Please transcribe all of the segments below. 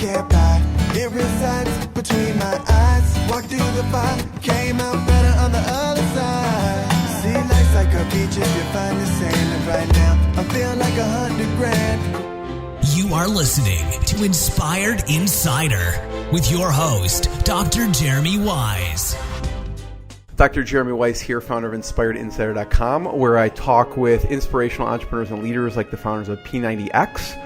can't buy. It resides between my eyes. Walked through the fire, came out better on the other side. See, life's like a beach if you find the sand. And right now, I feel like $100,000. You are listening to Inspired Insider with your host, Dr. Jeremy Wise. Dr. Jeremy Weiss here, founder of InspiredInsider.com, where I talk with inspirational entrepreneurs and leaders like the founders of P90X.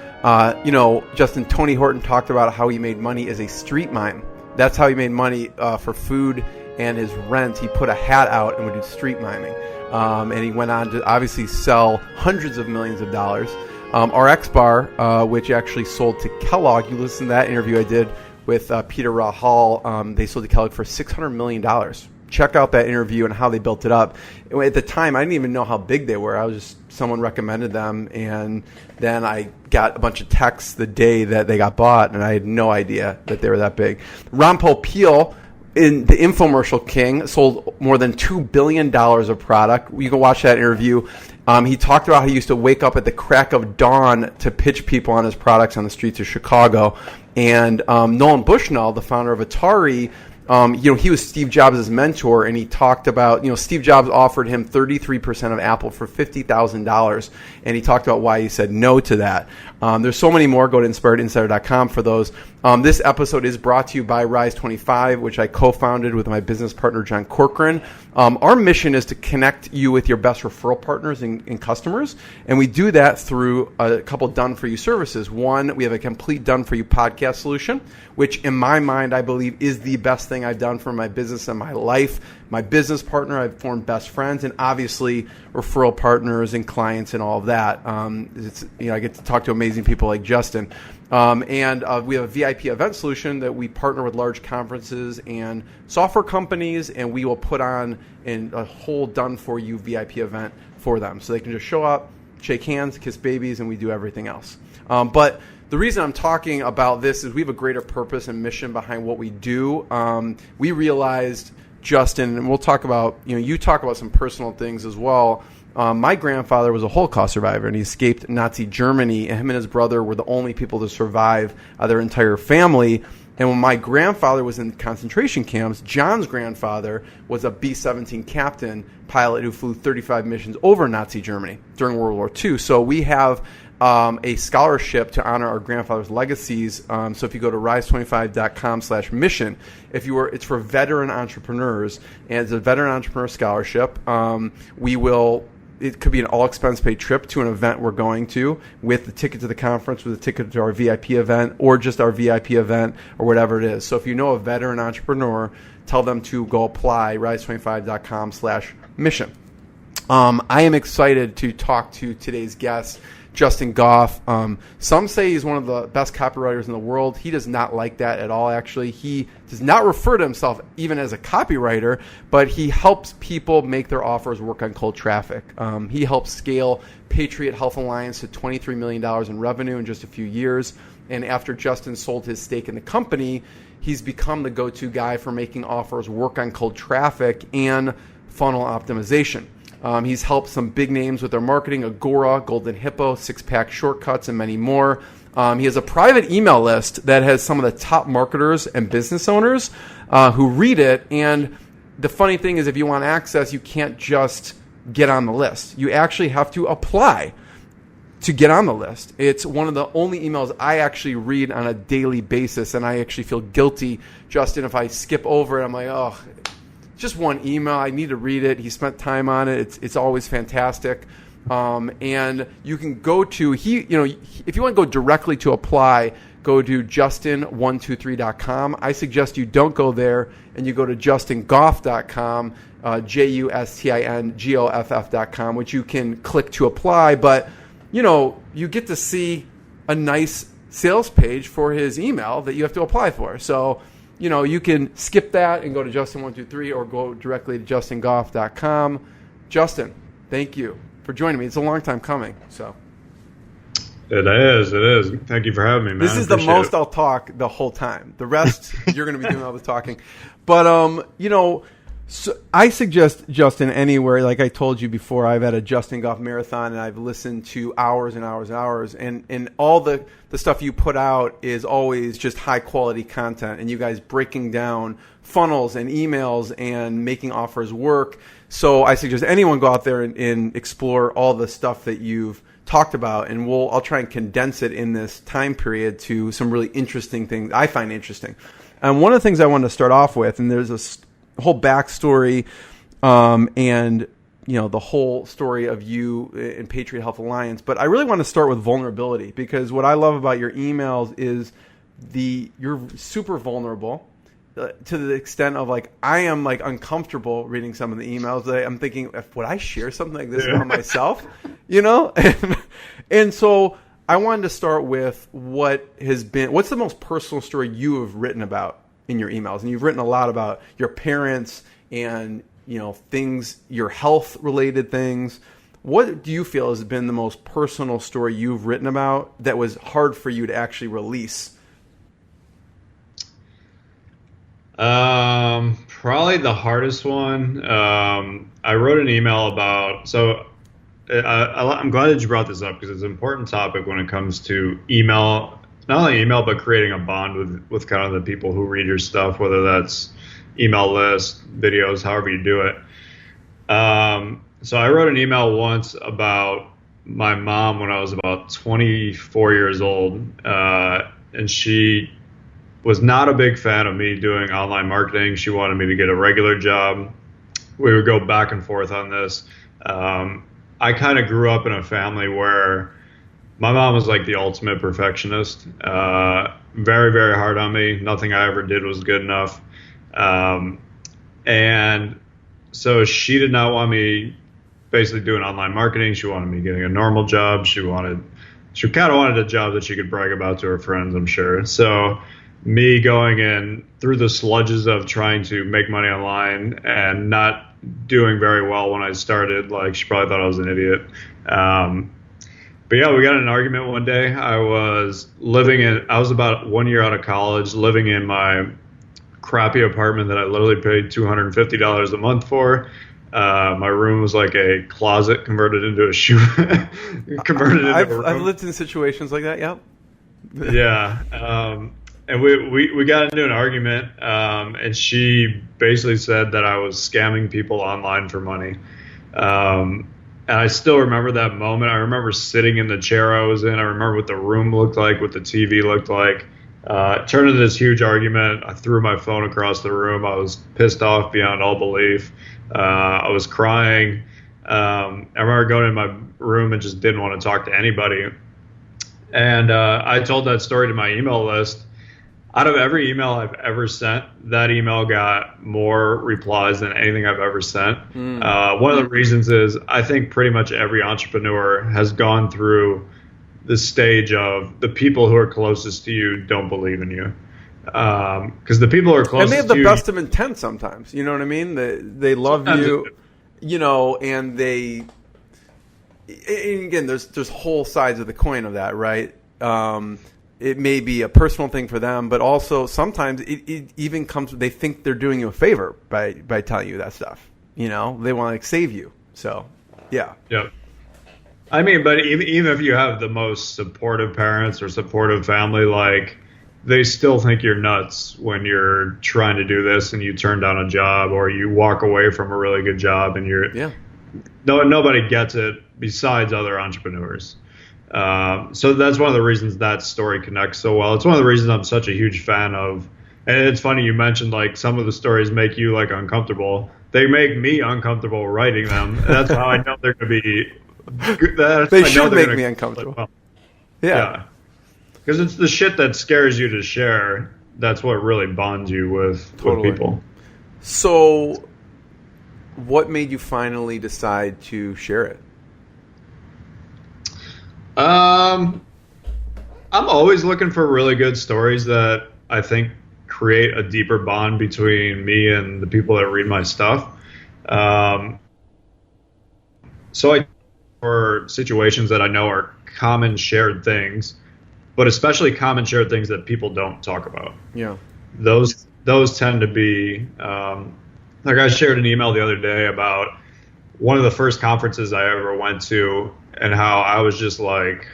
Justin, Tony Horton talked about how he made money as a street mime. That's how he made money for food and his rent. He put a hat out and would do street miming. And he went on to obviously sell hundreds of millions of dollars. RX Bar, which actually sold to Kellogg. You listen to that interview I did with Peter Rahal. They sold to Kellogg for $600 million. Check out that interview and how they built it up. At the time, I didn't even know how big they were. I was just, someone recommended them, and then I got a bunch of texts the day that they got bought, and I had no idea that they were that big. Ron Popeil, in the infomercial king, sold more than $2 billion of product. You can watch that interview. He talked about how he used to wake up at the crack of dawn to pitch people on his products on the streets of Chicago. And Nolan Bushnell, the founder of Atari, he was Steve Jobs' mentor, and he talked about, Steve Jobs offered him 33% of Apple for $50,000, and he talked about why he said no to that. There's so many more. Go to InspiredInsider.com for those. This episode is brought to you by Rise25, which I co-founded with my business partner, John Corcoran. Our mission is to connect you with your best referral partners and customers, and we do that through a couple done-for-you services. One, we have a complete done-for-you podcast solution, which in my mind, I believe is the best thing I've done for my business and my life. My business partner, I've formed best friends, and obviously referral partners and clients and all of that. I get to talk to amazing people like Justin. And we have a VIP event solution that we partner with large conferences and software companies, and we will put on a whole done-for-you VIP event for them. So they can just show up, shake hands, kiss babies, and we do everything else. But the reason I'm talking about this is we have a greater purpose and mission behind what we do. We realized, Justin, and we'll talk about, you talk about some personal things as well. My grandfather was a Holocaust survivor, and he escaped Nazi Germany, and him and his brother were the only people to survive their entire family. And when my grandfather was in concentration camps, John's grandfather was a B-17 captain pilot who flew 35 missions over Nazi Germany during World War II. So we have a scholarship to honor our grandfather's legacies. So if you go to rise25.com/mission, it's for veteran entrepreneurs, and it's a veteran entrepreneur scholarship. It could be an all-expense paid trip to an event we're going to with the ticket to the conference, with the ticket to our VIP event, or just our VIP event, or whatever it is. So if you know a veteran entrepreneur, tell them to go apply, rise25.com/mission. I am excited to talk to today's guest, Justin Goff. Some say he's one of the best copywriters in the world. He does not like that at all, actually. He does not refer to himself even as a copywriter, but he helps people make their offers work on cold traffic. He helped scale Patriot Health Alliance to $23 million in revenue in just a few years. And after Justin sold his stake in the company, he's become the go-to guy for making offers work on cold traffic and funnel optimization. He's helped some big names with their marketing, Agora, Golden Hippo, Six-Pack Shortcuts, and many more. He has a private email list that has some of the top marketers and business owners who read it. And the funny thing is, if you want access, you can't just get on the list. You actually have to apply to get on the list. It's one of the only emails I actually read on a daily basis, and I actually feel guilty, Justin, if I skip over it. I'm like, oh, just one email. I need to read it. He spent time on it. It's always fantastic. And you can go to, if you want to go directly to apply, go to justin123.com. I suggest you don't go there and you go to justingoff.com, justingoff.com, which you can click to apply. But, you get to see a nice sales page for his email that you have to apply for. So, you can skip that and go to Justin123 or go directly to justingoff.com. Justin, thank you for joining me. It's a long time coming. So It is. Thank you for having me, man. This is the most I'll talk the whole time. The rest, you're going to be doing all the talking. But, So I suggest, Justin, anywhere, like I told you before, I've had a Justin Goff marathon and I've listened to hours and hours and hours, and all the stuff you put out is always just high quality content, and you guys breaking down funnels and emails and making offers work. So I suggest anyone go out there and explore all the stuff that you've talked about, and I'll try and condense it in this time period to some really interesting things I find interesting. And one of the things I wanted to start off with, and there's a whole backstory, and the whole story of you in Patriot Health Alliance. But I really want to start with vulnerability, because what I love about your emails is you're super vulnerable to the extent of like I am like uncomfortable reading some of the emails. That I'm thinking, would I share something like this about myself? And so I wanted to start with what's the most personal story you have written about in your emails? And you've written a lot about your parents and, things, your health related things. What do you feel has been the most personal story you've written about that was hard for you to actually release? Probably the hardest one. I wrote an email about, I'm glad that you brought this up, because it's an important topic when it comes to email, not only email, but creating a bond with kind of the people who read your stuff, whether that's email lists, videos, however you do it. So I wrote an email once about my mom when I was about 24 years old, and she was not a big fan of me doing online marketing. She wanted me to get a regular job. We would go back and forth on this. I kind of grew up in a family where my mom was like the ultimate perfectionist, very, very hard on me. Nothing I ever did was good enough. And so she did not want me basically doing online marketing. She wanted me getting a normal job. She kind of wanted a job that she could brag about to her friends, I'm sure. So me going in through the sludges of trying to make money online and not doing very well when I started, like she probably thought I was an idiot. But yeah, we got in an argument one day. I was about 1 year out of college, living in my crappy apartment that I literally paid $250 a month for. My room was like a closet converted into a shoe. I've lived in situations like that. Yep. Yeah. And we got into an argument, and she basically said that I was scamming people online for money. And I still remember that moment. I remember sitting in the chair I was in. I remember what the room looked like, what the TV looked like. It turned into this huge argument. I threw my phone across the room. I was pissed off beyond all belief. I was crying. I remember going in my room and just didn't want to talk to anybody. And I told that story to my email list. Out of every email I've ever sent, that email got more replies than anything I've ever sent. One of the reasons is I think pretty much every entrepreneur has gone through the stage of the people who are closest to you don't believe in you. Because the people who are closest and they have the to best of intent sometimes. You know what I mean? They love you, and they. And again, there's whole sides of the coin of that, right? It may be a personal thing for them, but also sometimes it even comes. They think they're doing you a favor by telling you that stuff. They want to like save you. So, yeah. Yep. I mean, but even if you have the most supportive parents or supportive family, like they still think you're nuts when you're trying to do this and you turn down a job or you walk away from a really good job and nobody gets it besides other entrepreneurs. So that's one of the reasons that story connects so well. It's one of the reasons I'm such a huge fan of, and it's funny you mentioned like some of the stories make you like uncomfortable. They make me uncomfortable writing them. And that's how I know they're going to be good. They should make me uncomfortable. Well. Yeah. Because it's the shit that scares you to share. That's what really bonds you with people. So what made you finally decide to share it? I'm always looking for really good stories that I think create a deeper bond between me and the people that read my stuff. So for situations that I know are common shared things, but especially common shared things that people don't talk about. Yeah. Those tend to be Like I shared an email the other day about one of the first conferences I ever went to and how I was just like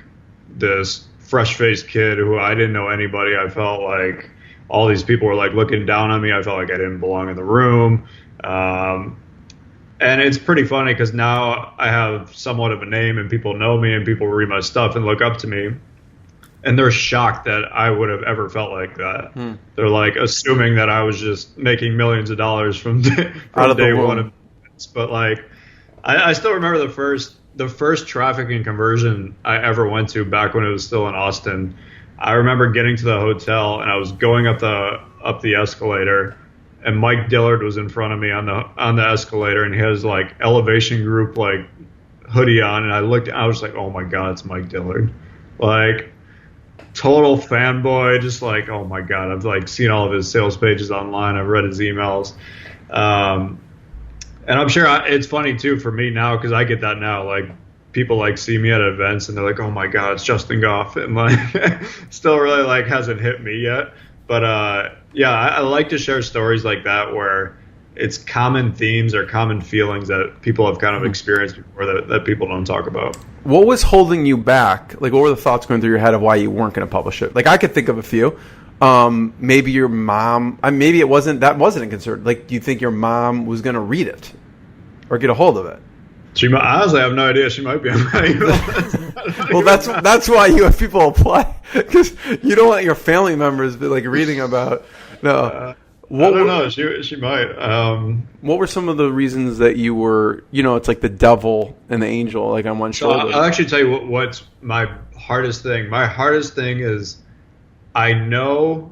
this fresh-faced kid who I didn't know anybody. I felt like all these people were like looking down on me. I felt like I didn't belong in the room. And it's pretty funny because now I have somewhat of a name and people know me and people read my stuff and look up to me. And they're shocked that I would have ever felt like that. They're like assuming that I was just making millions of dollars from day one. But like, I still remember the first traffic and conversion I ever went to back when it was still in Austin. I remember getting to the hotel and I was going up the escalator, and Mike Dillard was in front of me on the escalator, and he has like Elevation Group like hoodie on, and I was like, oh my God, it's Mike Dillard. Like, total fanboy, just like, oh my God, I've like seen all of his sales pages online. I've read his emails. And I'm sure it's funny too for me now because I get that now. Like people like see me at events and they're like, oh my God, it's Justin Goff. And like still really like hasn't hit me yet. But yeah, I like to share stories like that where it's common themes or common feelings that people have kind of experienced before that people don't talk about. What was holding you back? Like, what were the thoughts going through your head of why you weren't going to publish it? Like, I could think of a few. Maybe your mom. Maybe it wasn't a concern. Like, do you think your mom was going to read it or get a hold of it? She might, honestly, I have no idea. She might be. Well, that's why you have people apply, because you don't want your family members be like reading about. No. I don't know. She might. What were some of the reasons that you were, it's like the devil and the angel, like on one shoulder? I'll actually tell you what's my hardest thing. My hardest thing is I know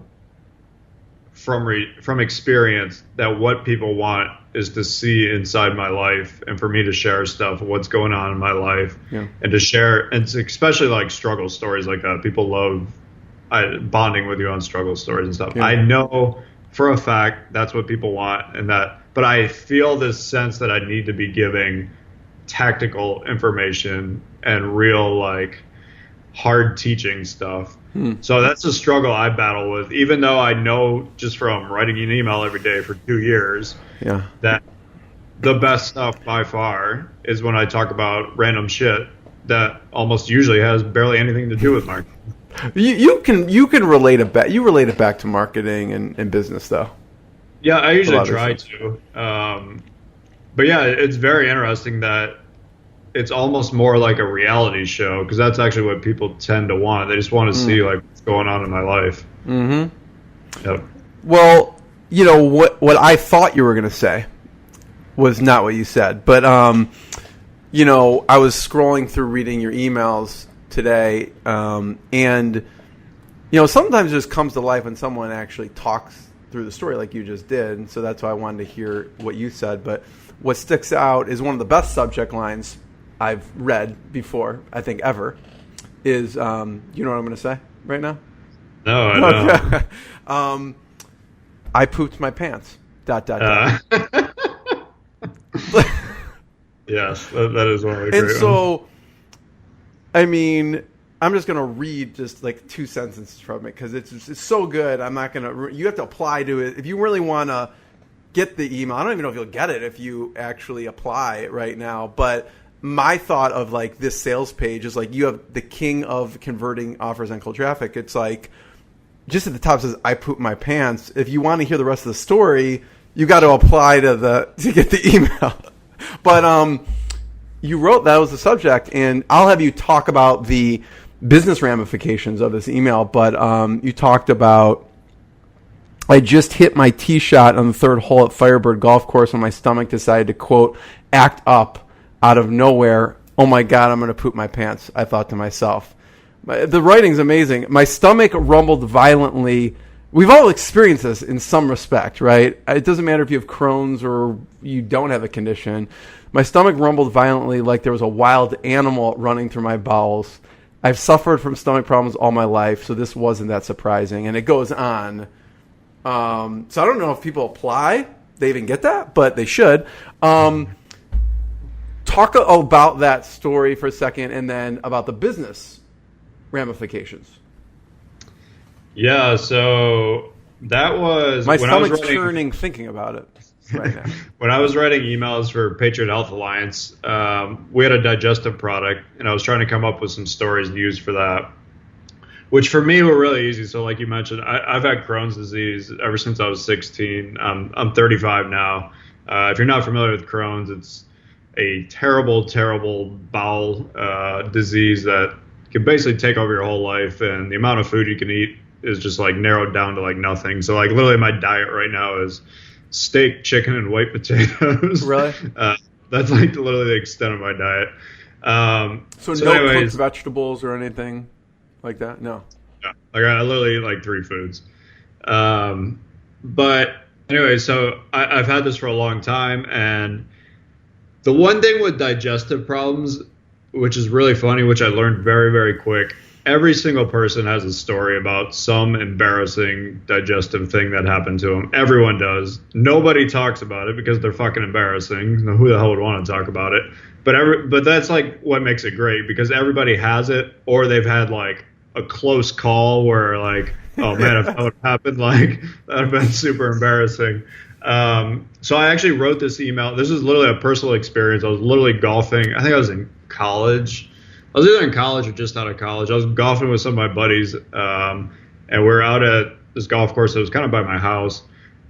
from experience that what people want is to see inside my life and for me to share stuff, what's going on in my life, and to share, and especially like struggle stories like that. People love bonding with you on struggle stories and stuff. Yeah. I know for a fact that's what people want, but I feel this sense that I need to be giving tactical information and real like hard teaching stuff. So that's a struggle I battle with, even though I know just from writing an email every day for 2 years that the best stuff by far is when I talk about random shit that almost usually has barely anything to do with marketing. You can relate it back. You relate it back to marketing and business, though. Yeah, I usually try to. But yeah, it's very interesting that it's almost more like a reality show, because that's actually what people tend to want. They just want to see like what's going on in my life. Mm-hmm. Yep. Well, what I thought you were going to say was not what you said, but I was scrolling through reading your emails today, and sometimes it just comes to life when someone actually talks through the story like you just did, and so that's why I wanted to hear what you said. But what sticks out is one of the best subject lines I've read before, I think ever, is you know what I'm going to say right now? No, I don't. I pooped my pants. ... Yes, that is one of the great ones. So, I mean, I'm just going to read just like 2 sentences from it because it's so good. I'm not going to. You have to apply to it if you really want to get the email. I don't even know if you'll get it if you actually apply right now. But my thought of like this sales page is like you have the king of converting offers on cold traffic. It's like just at the top says I pooped my pants. If you want to hear the rest of the story, you got to apply to get the email. But you wrote that was the subject, and I'll have you talk about the business ramifications of this email. But you talked about, I just hit my tee shot on the 3rd hole at Firebird Golf Course when my stomach decided to, quote, act up out of nowhere. Oh my God, I'm going to poop my pants, I thought to myself. The writing's amazing. My stomach rumbled violently. We've all experienced this in some respect, right? It doesn't matter if you have Crohn's or you don't have a condition. My stomach rumbled violently like there was a wild animal running through my bowels. I've suffered from stomach problems all my life, so this wasn't that surprising. And it goes on. So I don't know if people apply, they even get that, but they should. Talk about that story for a second, and then about the business ramifications. Yeah, so that was my stomach's churning thinking about it. right now? When I was writing emails for Patriot Health Alliance, we had a digestive product, and I was trying to come up with some stories to use for that, which for me were really easy. So like you mentioned, I've had Crohn's disease ever since I was 16. I'm 35 now. If you're not familiar with Crohn's, it's a terrible, terrible bowel disease that can basically take over your whole life, and the amount of food you can eat is just like narrowed down to like nothing. So like literally my diet right now is steak, chicken, and white potatoes. Really? That's like literally the extent of my diet. So no cooked vegetables or anything like that? No. Yeah. Like I literally eat like 3 foods. But anyway, so I've had this for a long time, and the one thing with digestive problems, which is really funny, which I learned very, very quick, every single person has a story about some embarrassing digestive thing that happened to them. Everyone does. Nobody talks about it because they're fucking embarrassing. Who the hell would want to talk about it? But that's like what makes it great, because everybody has it, or they've had like a close call where like, oh man, if that would happen, like that would have been super embarrassing. So I actually wrote this email. This is literally a personal experience. I was literally golfing. I think I was in college. I was either in college or just out of college. I was golfing with some of my buddies, and we're out at this golf course that was kind of by my house.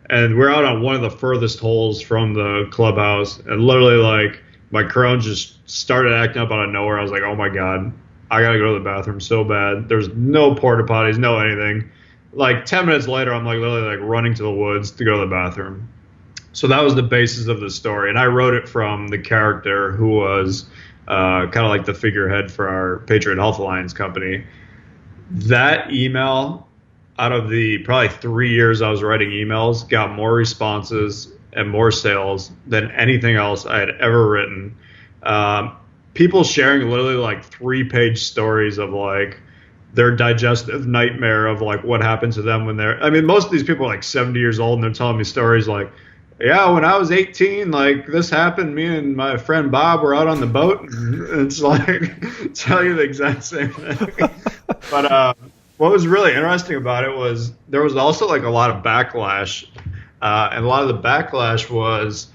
And we're out on one of the furthest holes from the clubhouse. And literally, like, my Crohn's just started acting up out of nowhere. I was like, oh my God, I got to go to the bathroom so bad. There's no porta potties, no anything. Like 10 minutes later, I'm like literally like running to the woods to go to the bathroom. So that was the basis of the story. And I wrote it from the character who was kind of like the figurehead for our Patriot Health Alliance company. That email, out of the probably 3 years I was writing emails, got more responses and more sales than anything else I had ever written. People sharing literally like 3-page stories of like their digestive nightmare of like what happened to them when they're, I mean, most of these people are like 70 years old and they're telling me stories like, yeah, when I was 18, like this happened. Me and my friend Bob were out on the boat. And it's like, tell you the exact same thing. But what was really interesting about it was there was also like a lot of backlash. And a lot of the backlash was,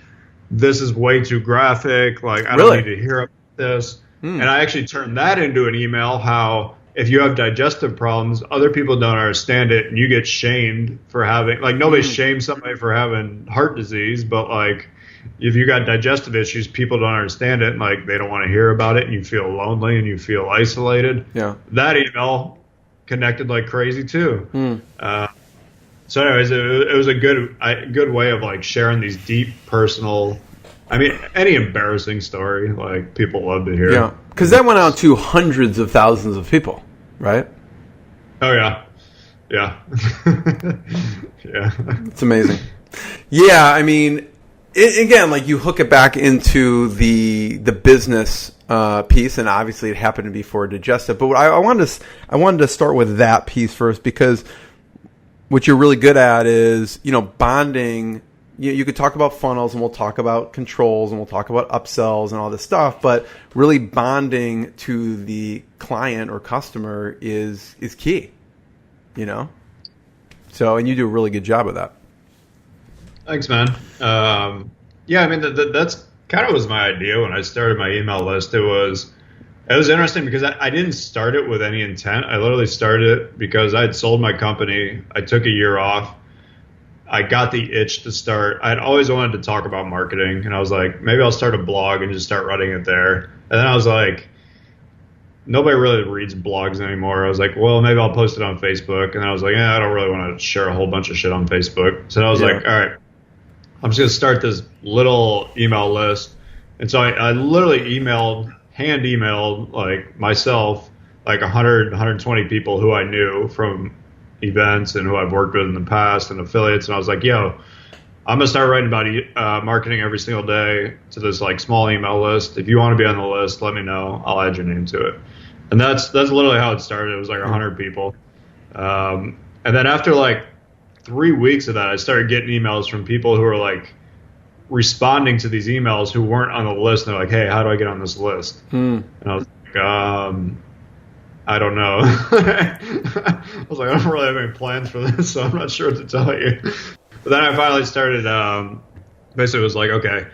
this is way too graphic. Like, I don't need to hear about this. And I actually turned that into an email, how if you have digestive problems, other people don't understand it, and you get shamed for having, like, nobody shames somebody for having heart disease, but like if you got digestive issues, people don't understand it, and like they don't want to hear about it, and you feel lonely and you feel isolated. Yeah, that email connected like crazy too. So anyways, it was a good way of like sharing these deep personal, I mean, any embarrassing story, like people love to hear. Yeah, because that went out to hundreds of thousands of people, right? Oh yeah, yeah, yeah. It's amazing. Yeah, I mean, again, like you hook it back into the business piece, and obviously it happened to be for digestive. But what I wanted to start with that piece first, because what you're really good at is, you know, bonding. You could talk about funnels, and we'll talk about controls, and we'll talk about upsells and all this stuff, but really bonding to the client or customer is key, you know? So, and you do a really good job of that. Thanks, man. Yeah, I mean, that's kind of was my idea when I started my email list. It was interesting because I didn't start it with any intent. I literally started it because I had sold my company. I took a year off. I got the itch to start. I'd always wanted to talk about marketing, and I was like, maybe I'll start a blog and just start writing it there. And then I was like, nobody really reads blogs anymore. I was like, well, maybe I'll post it on Facebook. And then I was like, I don't really want to share a whole bunch of shit on Facebook. So I was like, all right, I'm just going to start this little email list. And so I literally hand emailed like myself, like 100, 120 people who I knew from events and who I've worked with in the past and affiliates. And I was like, yo, I'm going to start writing about marketing every single day to this like small email list. If you want to be on the list, let me know. I'll add your name to it. And that's literally how it started. It was like 100 people. And then after like 3 weeks of that, I started getting emails from people who were like responding to these emails who weren't on the list. And they're like, hey, how do I get on this list? And I was like, I don't know. I was like, I don't really have any plans for this, so I'm not sure what to tell you. But then I finally started basically was like, okay,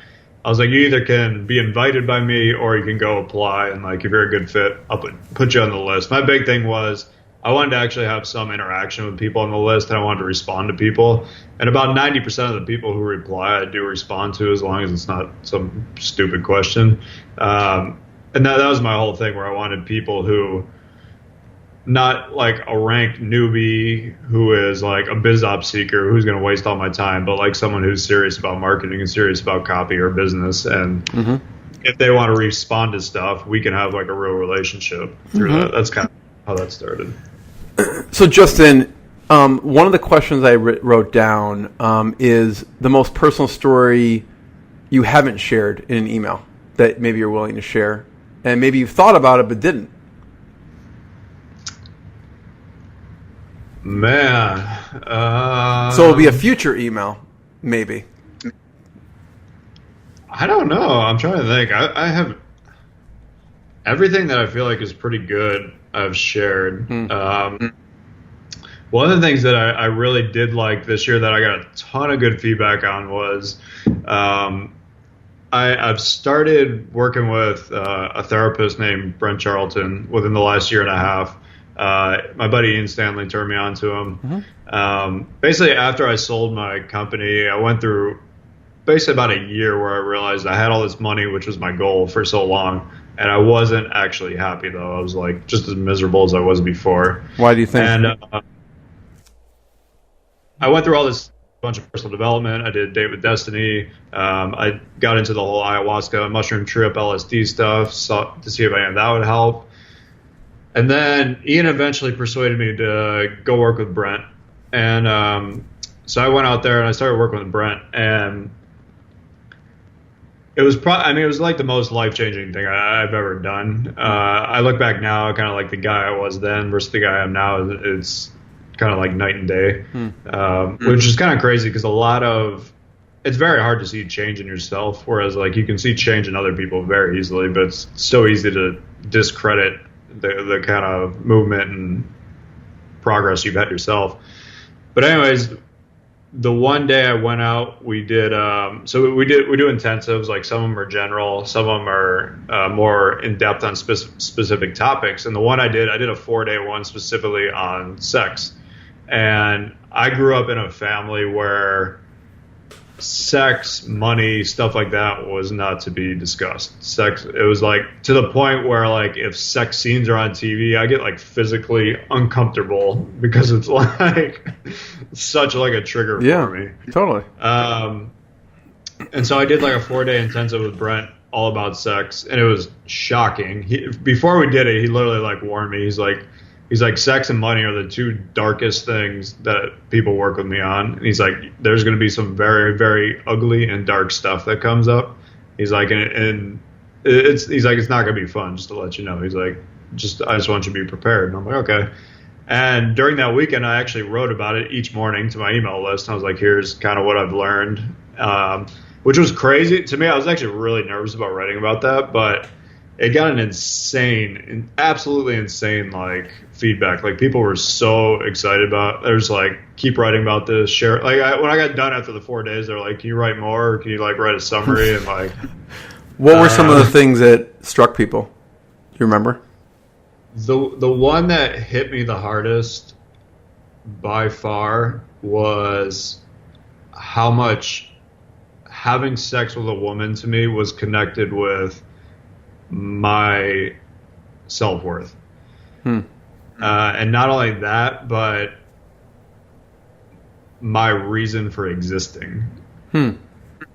I was like, you either can be invited by me or you can go apply, and like if you're a good fit, I'll put you on the list. My big thing was I wanted to actually have some interaction with people on the list, and I wanted to respond to people. And about 90% of the people who reply, I do respond to, as long as it's not some stupid question. And that was my whole thing, where I wanted people who, not like a ranked newbie who is like a biz op seeker who's going to waste all my time, but like someone who's serious about marketing and serious about copy or business. And if they want to respond to stuff, we can have like a real relationship through that. That's kind of how that started. So Justin, one of the questions I wrote down is the most personal story you haven't shared in an email that maybe you're willing to share, and maybe you've thought about it but didn't. Man. So it'll be a future email, maybe. I don't know. I'm trying to think. I have everything that I feel like is pretty good I've shared. One of the things that I really did like this year that I got a ton of good feedback on was I've started working with a therapist named Brent Charlton within the last year and a half. My buddy Ian Stanley turned me on to him. Basically, after I sold my company, I went through basically about a year where I realized I had all this money, which was my goal for so long, and I wasn't actually happy, though. I was like just as miserable as I was before. Why do you think? And I went through all this bunch of personal development. I did Date with Destiny. I got into the whole ayahuasca, mushroom trip, LSD stuff, to see if any of that would help. And then Ian eventually persuaded me to go work with Brent. And so I went out there and I started working with Brent. And it was it was like the most life-changing thing I've ever done. I look back now, kind of like the guy I was then versus the guy I am now. It's kind of like night and day, which is kind of crazy because it's very hard to see change in yourself. Whereas like you can see change in other people very easily, but it's so easy to discredit the kind of movement and progress you've had yourself. But anyways, the one day I went out, we do intensives. Like some of them are general, some of them are more in depth on specific topics. And the one I did a 4-day one specifically on sex. And I grew up in a family where sex, money, stuff like that was not to be discussed. Sex, it was like to the point where like if sex scenes are on TV, I get like physically uncomfortable because it's like such like a trigger for me. Totally. And so I did like a 4-day intensive with Brent all about sex, and it was shocking. Before we did it, he literally like warned me. He's like, sex and money are the two darkest things that people work with me on. And he's like, there's going to be some very, very ugly and dark stuff that comes up. He's like, it's not going to be fun, just to let you know. He's like, I just want you to be prepared. And I'm like, okay. And during that weekend, I actually wrote about it each morning to my email list. And I was like, here's kind of what I've learned, which was crazy to me. I was actually really nervous about writing about that, but it got an absolutely insane like feedback. Like people were so excited about it. They're just like, keep writing about this, share. Like when I got done after the 4 days, they're like, can you write more? Or can you like write a summary? And like, what were some of the things that struck people? Do you remember? The one that hit me the hardest by far was how much having sex with a woman to me was connected with my self-worth. And not only that, but my reason for existing.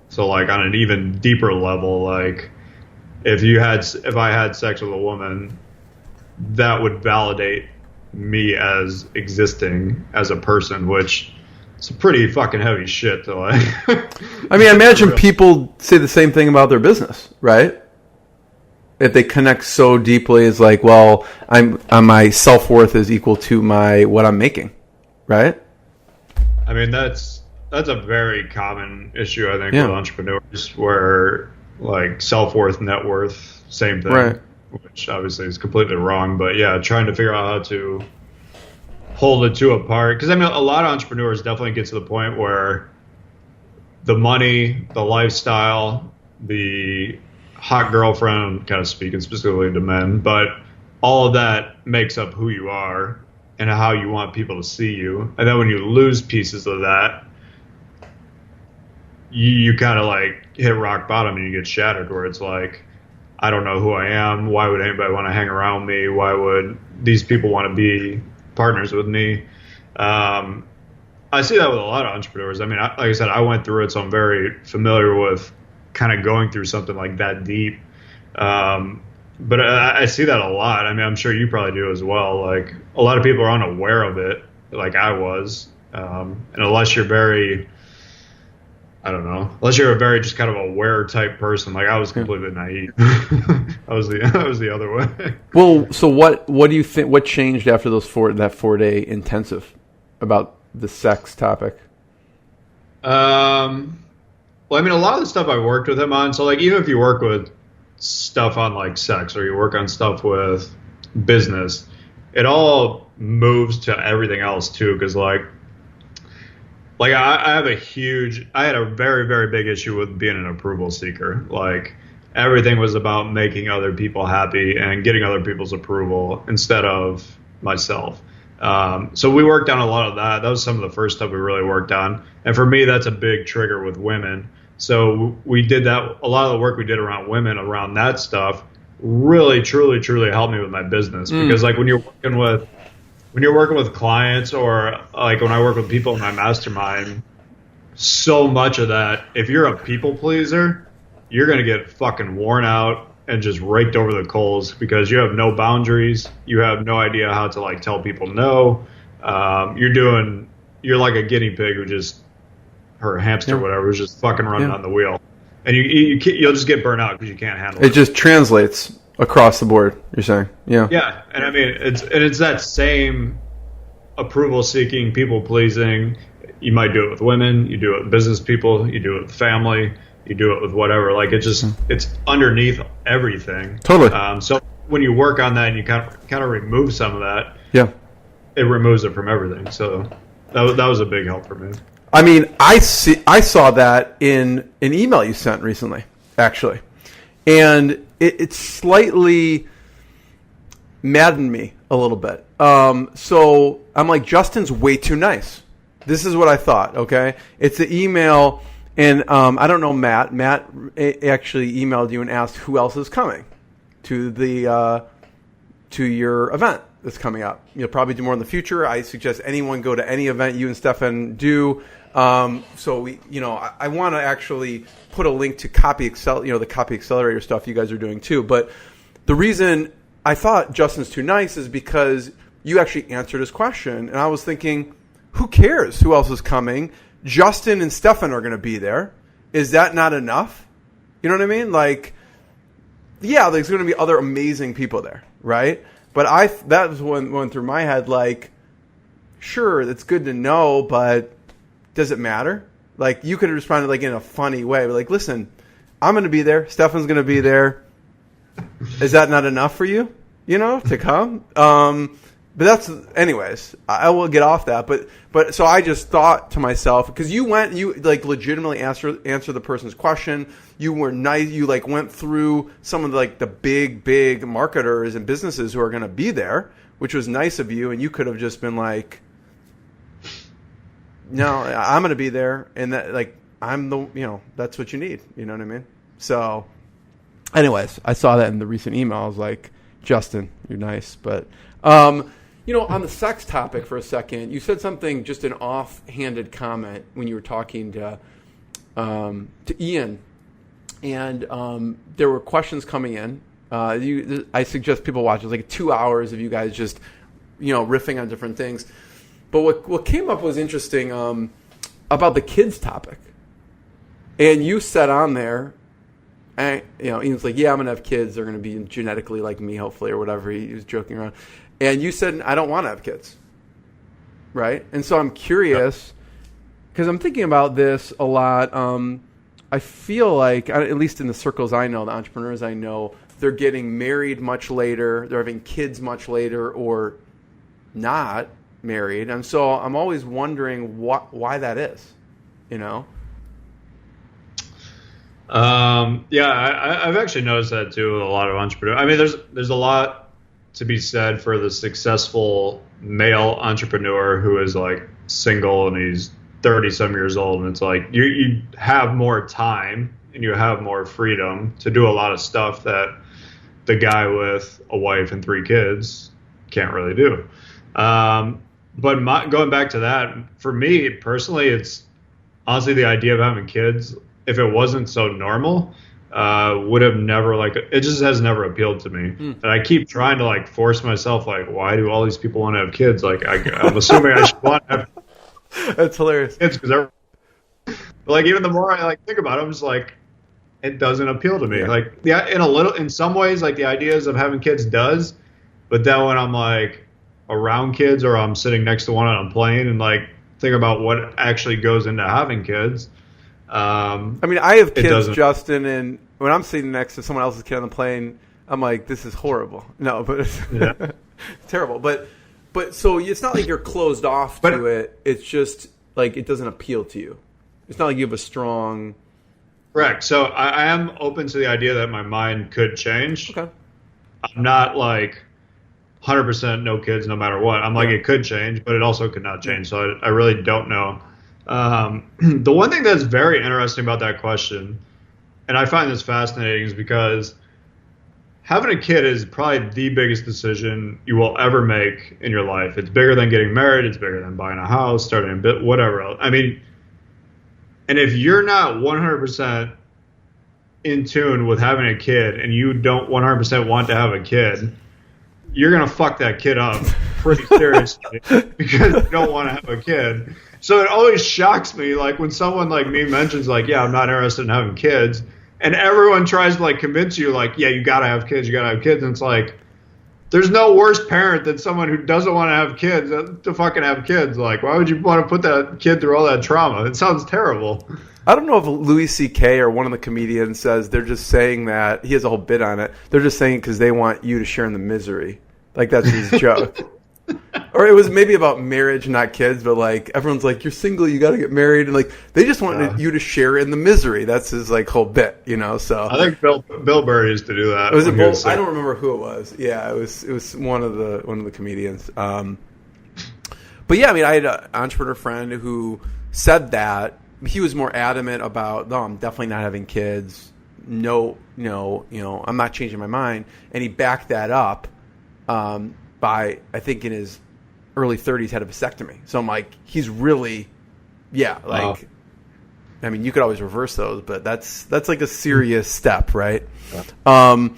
So like on an even deeper level, like if I had sex with a woman, that would validate me as existing as a person, which is pretty fucking heavy shit to like. I mean, I imagine people say the same thing about their business, right? If they connect so deeply, it's like, well, my self-worth is equal to what I'm making, right? I mean, that's a very common issue, I think, with entrepreneurs, where like self-worth, net worth, same thing, right? Which obviously is completely wrong. But yeah, trying to figure out how to hold the two apart. Because I mean, a lot of entrepreneurs definitely get to the point where the money, the lifestyle, the hot girlfriend, kind of speaking specifically to men, but all of that makes up who you are and how you want people to see you. And then when you lose pieces of that, you kind of like hit rock bottom and you get shattered, where it's like, I don't know who I am. Why would anybody want to hang around me? Why would these people want to be partners with me? I see that with a lot of entrepreneurs. I mean, like I said, I went through it, so I'm very familiar with kind of going through something like that deep. But I see that a lot. I mean, I'm sure you probably do as well. Like, a lot of people are unaware of it, like I was. And unless you're very, I don't know, unless you're a very just kind of aware type person, like I was completely naive. I was the other way. Well, so what do you think? What changed after that 4-day intensive about the sex topic? Well, I mean, a lot of the stuff I worked with him on. So, like, even if you work with stuff on like sex, or you work on stuff with business, it all moves to everything else too. Because like I had a very, very big issue with being an approval seeker. Like, everything was about making other people happy and getting other people's approval instead of myself. So we worked on a lot of that. That was some of the first stuff we really worked on. And for me, that's a big trigger with women. So we did that. A lot of the work we did around women, around that stuff, really, truly, truly helped me with my business. Because like when you're working with clients, or like when I work with people in my mastermind, so much of that, if you're a people pleaser, you're going to get fucking worn out and just raked over the coals, because you have no boundaries. You have no idea how to like tell people no. You're like a guinea pig who just, or a hamster, or whatever, who's just fucking running on the wheel. And you'll just get burnt out because you can't handle it. It just translates across the board, you're saying? Yeah. Yeah. And I mean, it's that same approval seeking, people pleasing. You might do it with women, you do it with business people, you do it with family, you do it with whatever. Like, it's underneath everything. Totally. So when you work on that and you kind of remove some of that, it removes it from everything. So that was a big help for me. I mean, I saw that in an email you sent recently, actually, and it slightly maddened me a little bit. So I'm like, Justin's way too nice. This is what I thought. Okay, it's an email, and I don't know Matt. Matt actually emailed you and asked who else is coming to the to your event that's coming up. You'll probably do more in the future. I suggest anyone go to any event you and Stefan do. So I want to actually put a link to the Copy Accelerator stuff you guys are doing too. But the reason I thought Justin's too nice is because you actually answered his question, and I was thinking, who cares who else is coming? Justin and Stefan are going to be there. Is that not enough? You know what I mean? Like, yeah, there's going to be other amazing people there, right? But that was what went through my head. Like, sure, that's good to know, but does it matter? Like, you could have responded like in a funny way, but like, listen, I'm going to be there. Stefan's going to be there. Is that not enough for you? To come? But that's, anyways, I will get off that. But so I just thought to myself, because you like legitimately answer the person's question. You were nice. You like went through some of the big marketers and businesses who are going to be there, which was nice of you. And you could have just been like, no, I'm going to be there, and that, like, I'm the, that's what you need. You know what I mean? So, anyways, I saw that in the recent email. I was like, Justin, you're nice, but on the sex topic for a second, you said something, just an offhanded comment when you were talking to Ian, and there were questions coming in. I suggest people watch it. It's like 2 hours of you guys just riffing on different things. But what came up was interesting about the kids topic. And you said on there, and Ian's like, yeah, I'm going to have kids. They're going to be genetically like me, hopefully, or whatever. He was joking around. And you said, I don't want to have kids. Right? And so I'm curious, because I'm thinking about this a lot. I feel like, at least in the circles I know, the entrepreneurs I know, they're getting married much later. They're having kids much later, or not married. And so I'm always wondering why that is, I've actually noticed that too with a lot of entrepreneurs. I mean, there's a lot to be said for the successful male entrepreneur who is like single and he's 30-some years old, and it's like you have more time and you have more freedom to do a lot of stuff that the guy with a wife and 3 kids can't really do. But going back to that, for me personally, it's honestly the idea of having kids, if it wasn't so normal, would have never, like, it just has never appealed to me. And I keep trying to like force myself, like, why do all these people want to have kids? Like, I'm assuming I should want to have That's hilarious. kids because like, even the more I like think about it, I'm just like, it doesn't appeal to me. Like, yeah, in some ways, like the ideas of having kids does, but then when I'm like around kids or I'm sitting next to one on a plane and like think about what actually goes into having kids. I mean, I have kids, Justin, and when I'm sitting next to someone else's kid on the plane, I'm like, this is horrible. No, but it's terrible. But so it's not like you're closed off to it. It's just like it doesn't appeal to you. It's not like you have a strong. Correct. So I am open to the idea that my mind could change. Okay. I'm not like 100% no kids no matter what. I'm like, it could change, but it also could not change. So I really don't know. The one thing that's very interesting about that question, and I find this fascinating, is because having a kid is probably the biggest decision you will ever make in your life. It's bigger than getting married. It's bigger than buying a house, starting a bit, whatever else. I mean, and if you're not 100% in tune with having a kid and you don't 100% want to have a kid, you're going to fuck that kid up pretty seriously because you don't want to have a kid. So it always shocks me, like, when someone like me mentions, like, yeah, I'm not interested in having kids, and everyone tries to like convince you, like, yeah, you got to have kids, and it's like, there's no worse parent than someone who doesn't want to have kids to fucking have kids. Like, why would you want to put that kid through all that trauma? It sounds terrible. I don't know if Louis C.K. or one of the comedians says they're just saying that. He has a whole bit on it. They're just saying because they want you to share in the misery. Like, that's his joke. Or it was maybe about marriage, not kids, but like everyone's like, you're single, you got to get married, and like they just wanted you to share in the misery. That's his like whole bit, you know. So I think Bill Burr used to do that. Was it Bill? I don't remember who it was. Yeah, it was one of the comedians. But yeah, I mean, I had an entrepreneur friend who said that he was more adamant about, no, I'm definitely not having kids. No, I'm not changing my mind, and he backed that up. By, I think in his early 30s, had a vasectomy. So I'm like, he's really, I mean, you could always reverse those, but that's like a serious step, right? Yeah.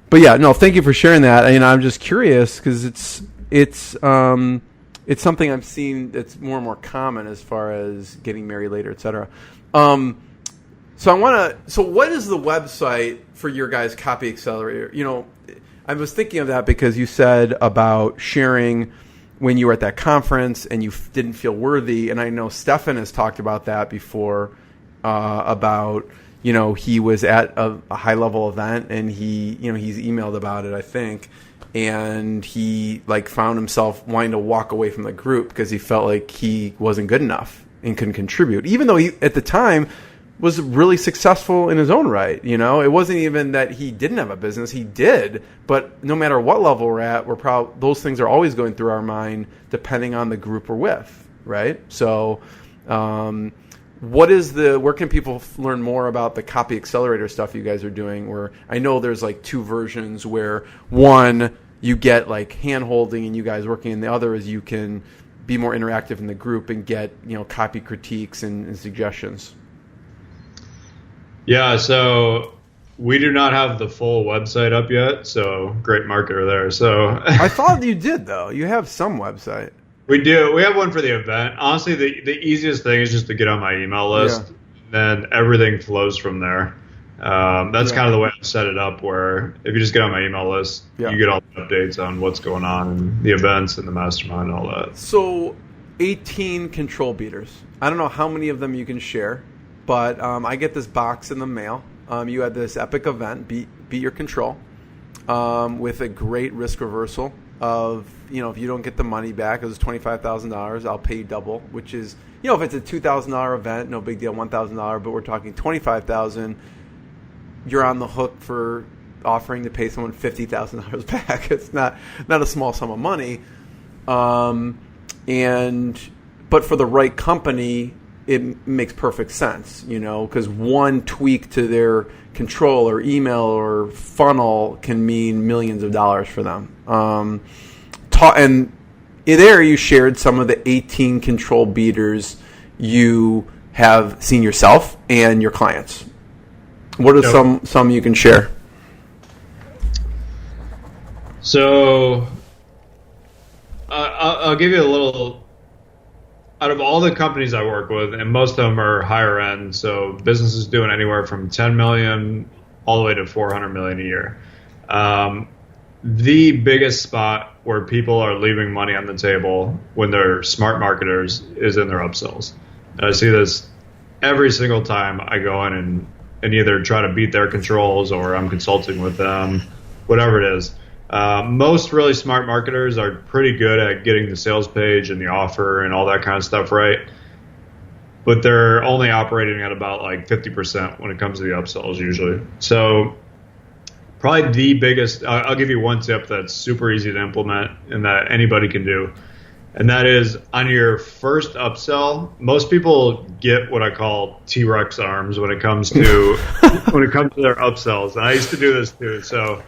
But yeah, no, thank you for sharing that. And I'm just curious because it's something I've seen that's more and more common as far as getting married later, et cetera. So what is the website for your guys' Copy Accelerator? You know, I was thinking of that because you said about sharing when you were at that conference and you didn't feel worthy. And I know Stefan has talked about that before, about, he was at a high-level event and he's emailed about it, I think. And he like found himself wanting to walk away from the group because he felt like he wasn't good enough and couldn't contribute. Even though he, at the time, was really successful in his own right. It wasn't even that he didn't have a business. He did. But no matter what level we're at, those things are always going through our mind depending on the group we're with, right? So where can people learn more about the Copy Accelerator stuff you guys are doing? Where I know there's like 2 versions where one, you get like hand-holding and you guys working, and the other is you can be more interactive in the group and get, copy critiques and suggestions. Yeah, so we do not have the full website up yet, so great marketer there. So I thought you did, though. You have some website. We do. We have one for the event. Honestly, the easiest thing is just to get on my email list. Yeah. Then everything flows from there. That's kind of the way I've set it up, where if you just get on my email list, you get all the updates on what's going on and the events and the mastermind and all that. So 18 control beaters. I don't know how many of them you can share. But I get this box in the mail. You had this epic event, Beat Your Control, with a great risk reversal of, if you don't get the money back, it was $25,000, I'll pay you double, which is, if it's a $2,000 event, no big deal, $1,000, but we're talking $25,000, you're on the hook for offering to pay someone $50,000 back. It's not a small sum of money. But for the right company, it makes perfect sense, because one tweak to their control or email or funnel can mean millions of dollars for them. And there you shared some of the 18 control beaters you have seen yourself and your clients. What are some you can share? So I'll give you a little. Out of all the companies I work with, and most of them are higher end, so businesses doing anywhere from 10 million all the way to 400 million a year. The biggest spot where people are leaving money on the table when they're smart marketers is in their upsells. And I see this every single time I go in and either try to beat their controls or I'm consulting with them, whatever it is. Most really smart marketers are pretty good at getting the sales page and the offer and all that kind of stuff right. But they're only operating at about like 50% when it comes to the upsells usually. So probably the biggest, I'll give you one tip that's super easy to implement and that anybody can do. And that is on your first upsell, most people get what I call T-Rex arms when it comes to their upsells. And I used to do this too. So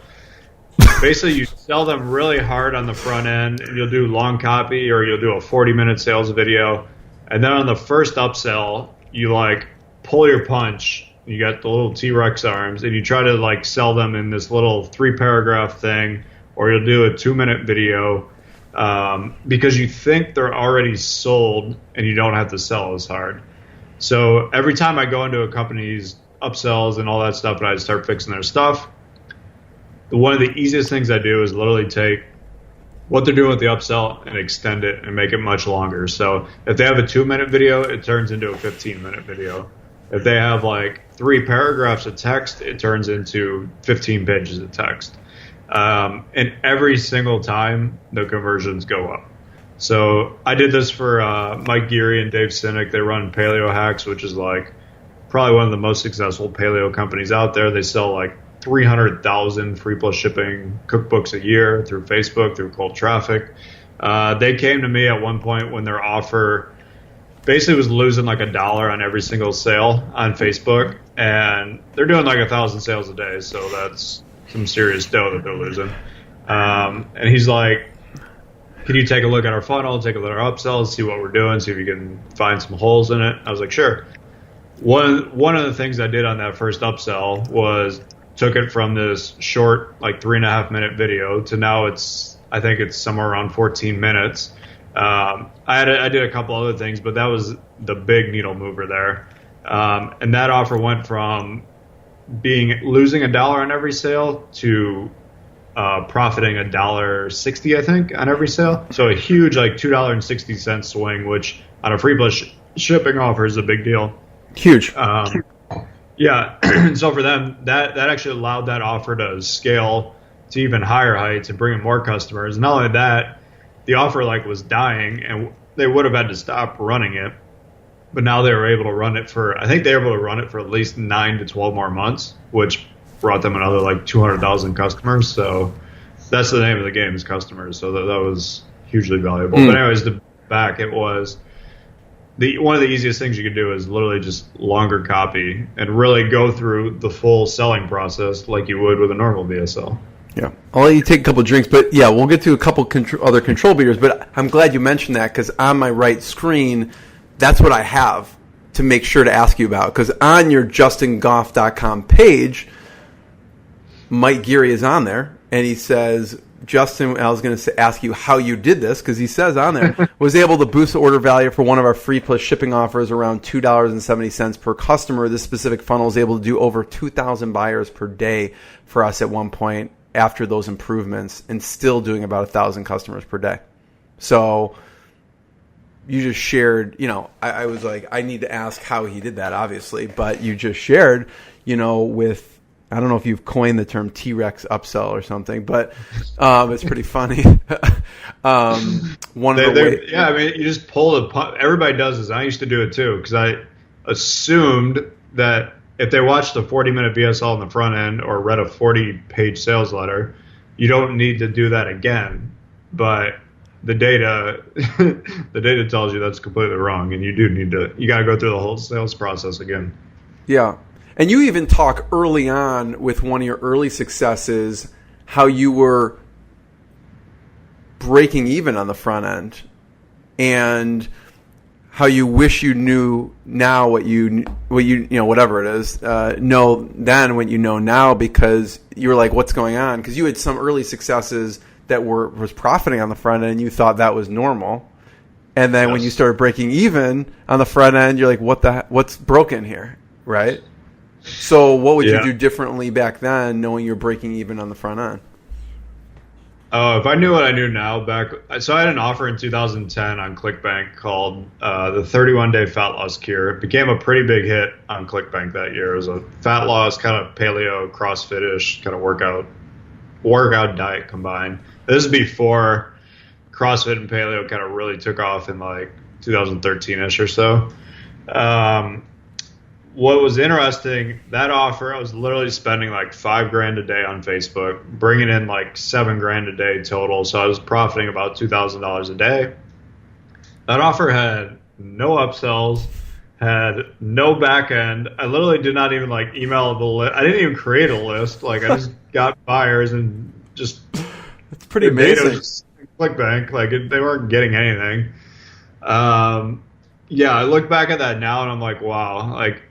basically, you sell them really hard on the front end, and you'll do long copy or you'll do a 40-minute sales video. And then on the first upsell, you like pull your punch. You got the little T-Rex arms, and you try to like sell them in this little 3-paragraph thing, or you'll do a 2-minute video because you think they're already sold and you don't have to sell as hard. So every time I go into a company's upsells and all that stuff, and I start fixing their stuff, one of the easiest things I do is literally take what they're doing with the upsell and extend it and make it much longer. So if they have a 2-minute video, it turns into a 15-minute video. If they have like 3 paragraphs of text, it turns into 15 pages of text. And every single time, the conversions go up. So I did this for Mike Geary and Dave Sinek. They run Paleo Hacks, which is like probably one of the most successful paleo companies out there. They sell like 300,000 free plus shipping cookbooks a year through Facebook, through cold traffic. They came to me at one point when their offer basically was losing like $1 on every single sale on Facebook, and they're doing like 1,000 sales a day, so that's some serious dough that they're losing. And he's like, can you take a look at our funnel, take a look at our upsells, see what we're doing, see if you can find some holes in it? I was like, sure. One of the things I did on that first upsell was took it from this short, like 3.5-minute video to now I think it's somewhere around 14 minutes. I did a couple other things, but that was the big needle mover there. And that offer went from losing $1 on every sale to profiting $1.60, I think, on every sale. So a huge like $2.60 swing, which on a free plus shipping offer is a big deal. Huge. Yeah. So for them, that actually allowed that offer to scale to even higher heights and bring in more customers. Not only that, the offer like was dying and they would have had to stop running it. But now they were able to run it I think they were able to run it for at least 9 to 12 more months, which brought them another like 200,000 customers. So that's the name of the game, is customers. So that was hugely valuable. But anyways, it was one of the easiest things you can do is literally just longer copy and really go through the full selling process like you would with a normal VSL. Yeah, I'll let you take a couple of drinks, but yeah, we'll get to a couple other control beaters. But I'm glad you mentioned that, because on my right screen, that's what I have to make sure to ask you about. Because on your justingoff.com page, Mike Geary is on there, and he says, Justin, I was going to ask you how you did this, because he says on there, was able to boost the order value for one of our free plus shipping offers around $2.70 per customer. This specific funnel is able to do over 2,000 buyers per day for us at one point after those improvements, and still doing about 1,000 customers per day. So you just shared, I was like, I need to ask how he did that, obviously, but you just shared, with I don't know if you've coined the term T-Rex upsell or something, but it's pretty funny. Yeah, I mean, you just pull everybody does this. I used to do it too because I assumed that if they watched a 40-minute VSL on the front end or read a 40-page sales letter, you don't need to do that again. But the data tells you that's completely wrong, and you got to go through the whole sales process again. Yeah. And you even talk early on with one of your early successes how you were breaking even on the front end and how you wish you knew now what you whatever it is, know then what you know now, because you were like, what's going on? Because you had some early successes that was profiting on the front end and you thought that was normal. And then when you started breaking even on the front end, you're like, what's broken here? Right? So what would you do differently back then, knowing you're breaking even on the front end? If I knew what I knew now so I had an offer in 2010 on ClickBank called the 31-day fat loss cure. It became a pretty big hit on ClickBank that year. It was a fat loss, kind of paleo, CrossFit-ish kind of workout diet combined. This is before CrossFit and paleo kind of really took off in like 2013-ish or so. What was interesting, that offer, I was literally spending like $5,000 a day on Facebook, bringing in like $7,000 a day total. So I was profiting about $2,000 a day. That offer had no upsells, had no back end. I literally did not even like email the list. I didn't even create a list. Like I just got buyers and just. It's pretty amazing. ClickBank, like they weren't getting anything. I look back at that now and I'm like, wow, like.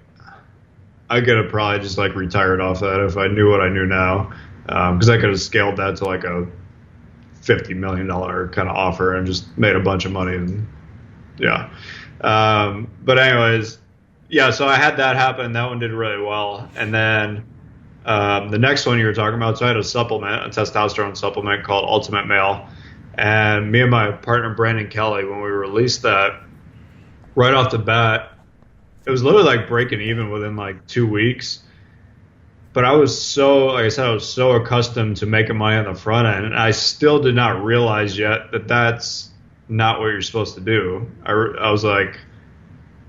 I could have probably just like retired off that if I knew what I knew now, because I could have scaled that to like a $50 million kind of offer and just made a bunch of money. And but anyways, so I had that happen. That one did really well. And then the next one you were talking about, so I had a testosterone supplement called Ultimate Male. And me and my partner, Brandon Kelly, when we released that, right off the bat, it was literally like breaking even within like 2 weeks. But I was so accustomed to making money on the front end. And I still did not realize yet that that's not what you're supposed to do. I was like,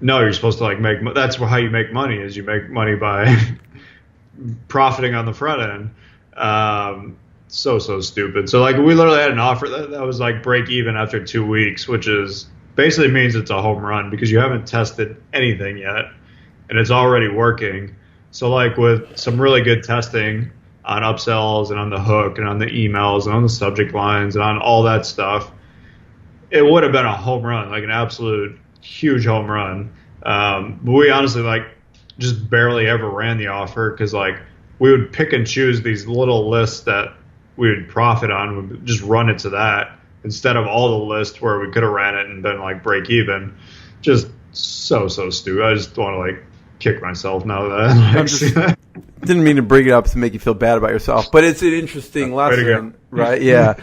no, you're supposed to like that's how you make money, is you make money by profiting on the front end. So stupid. So like we literally had an offer that was like break even after 2 weeks, which is basically means it's a home run because you haven't tested anything yet and it's already working. So like with some really good testing on upsells and on the hook and on the emails and on the subject lines and on all that stuff, it would have been a home run, like an absolute huge home run. But we honestly like just barely ever ran the offer because like we would pick and choose these little lists that we would profit on. We'd just run it to that instead of all the lists where we could have ran it and been like break even. Just so stupid. I just want to like kick myself now that didn't mean to bring it up to make you feel bad about yourself, but it's an interesting lesson, right? Yeah.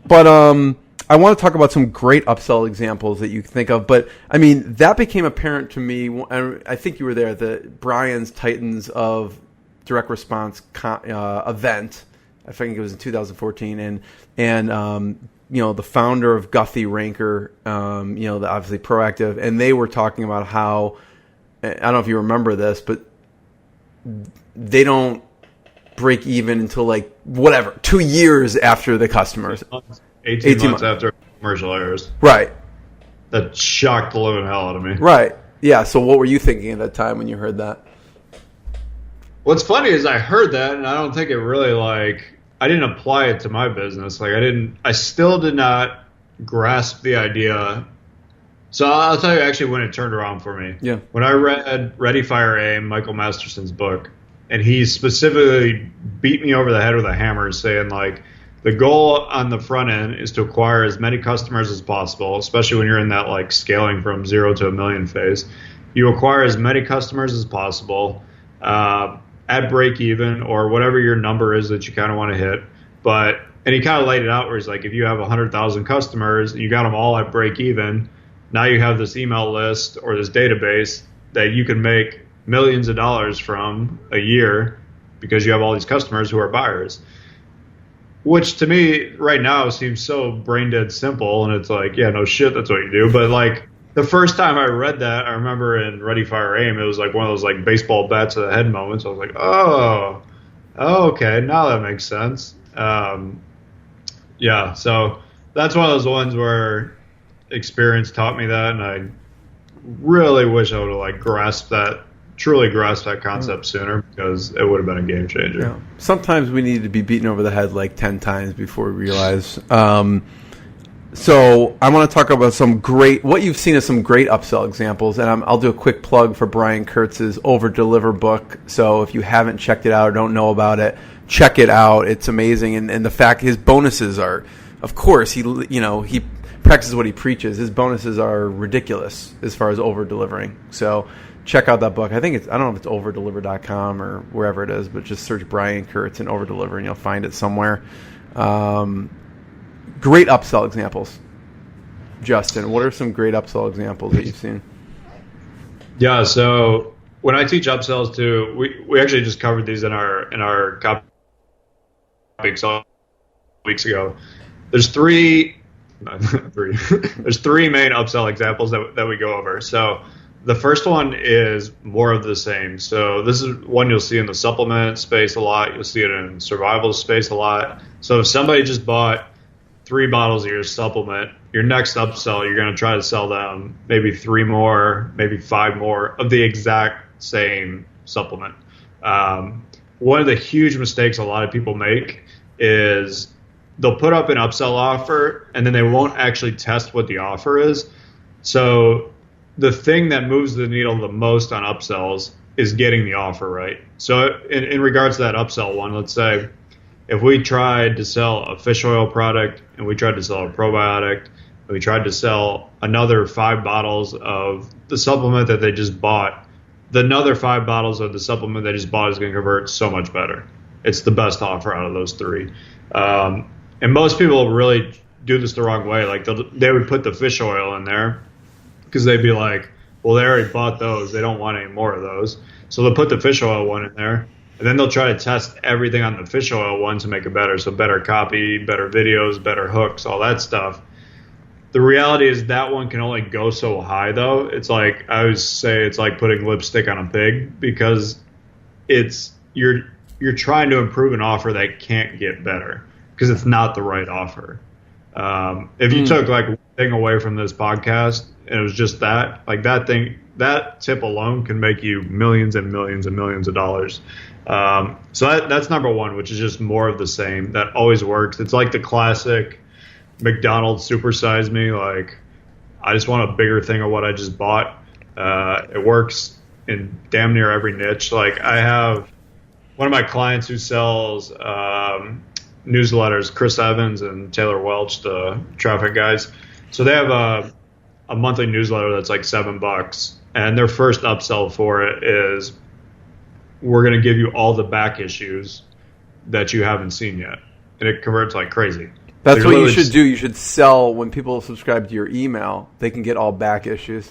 But I want to talk about some great upsell examples that you can think of. But I mean, that became apparent to me. I think you were there at the Brian's Titans of Direct Response event. I think it was in 2014, and the founder of Guffey Ranker, the obviously proactive, and they were talking about how, I don't know if you remember this, but they don't break even until like 2 years after the customers. 18 months after commercial airs. Right. That shocked the living hell out of me. Right. Yeah. So what were you thinking at that time when you heard that? What's funny is I heard that and I don't think it really I didn't apply it to my business. I still did not grasp the idea. So I'll tell you actually when it turned around for me. Yeah. When I read Ready, Fire, Aim, Michael Masterson's book, and he specifically beat me over the head with a hammer saying the goal on the front end is to acquire as many customers as possible, especially when you're in that scaling from 0 to 1 million phase. You acquire as many customers as possible at break even or whatever your number is that you kind of want to hit. And he kind of laid it out where he's like, if you have 100,000 customers, you got them all at break even. Now you have this email list or this database that you can make millions of dollars from a year because you have all these customers who are buyers. Which to me right now seems so brain dead simple, and it's like, yeah, no shit, that's what you do. But like the first time I read that, I remember in Ready Fire Aim, it was like one of those like baseball bat to the head moments. I was like, oh, okay, now that makes sense. Yeah, so that's one of those ones where experience taught me that, and I really wish I would have like truly grasped that concept sooner, because it would have been a game changer. Yeah. Sometimes we need to be beaten over the head like 10 times before we realize. So I want to talk about what you've seen as some great upsell examples, and I'll do a quick plug for Brian Kurtz's Over Deliver book. So if you haven't checked it out or don't know about it, check it out. It's amazing, and the fact his bonuses are, of course, he practices what he preaches. His bonuses are ridiculous as far as over delivering. So check out that book. I don't know if it's overdeliver.com or wherever it is, but just search Brian Kurtz and Over Deliver and you'll find it somewhere. Great upsell examples. Justin, what are some great upsell examples that you've seen? Yeah, so when I teach upsells too, we actually just covered these in our copy weeks ago. There's three there's three main upsell examples that we go over. So the first one is more of the same. So this is one you'll see in the supplement space a lot. You'll see it in survival space a lot. So if somebody just bought 3 bottles of your supplement, your next upsell, you're going to try to sell them maybe 3 more, maybe 5 more of the exact same supplement. One of the huge mistakes a lot of people make is they'll put up an upsell offer and then they won't actually test what the offer is. So the thing that moves the needle the most on upsells is getting the offer right. So in regards to that upsell one, let's say if we tried to sell a fish oil product and we tried to sell a probiotic, and we tried to sell another 5 bottles of the supplement that they just bought, another 5 bottles of the supplement they just bought is going to convert so much better. It's the best offer out of those 3. And most people really do this the wrong way. Like they would put the fish oil in there because they'd be like, well, they already bought those. They don't want any more of those. So they'll put the fish oil one in there. And then they'll try to test everything on the fish oil one to make it better. So better copy, better videos, better hooks, all that stuff. The reality is that one can only go so high, though. It's like, I always say it's like putting lipstick on a pig, because you're trying to improve an offer that can't get better because it's not the right offer. If you took like one thing away from this podcast and it was just that, like that tip alone can make you millions and millions and millions of dollars. So that's number one, which is just more of the same. That always works. It's like the classic McDonald's supersize me. Like, I just want a bigger thing of what I just bought. It works in damn near every niche. Like, I have one of my clients who sells newsletters, Chris Evans and Taylor Welch, the traffic guys. So they have a monthly newsletter that's like $7, and their first upsell for it is, we're going to give you all the back issues that you haven't seen yet. And it converts like crazy. That's what you should do. You should sell, when people subscribe to your email, they can get all back issues.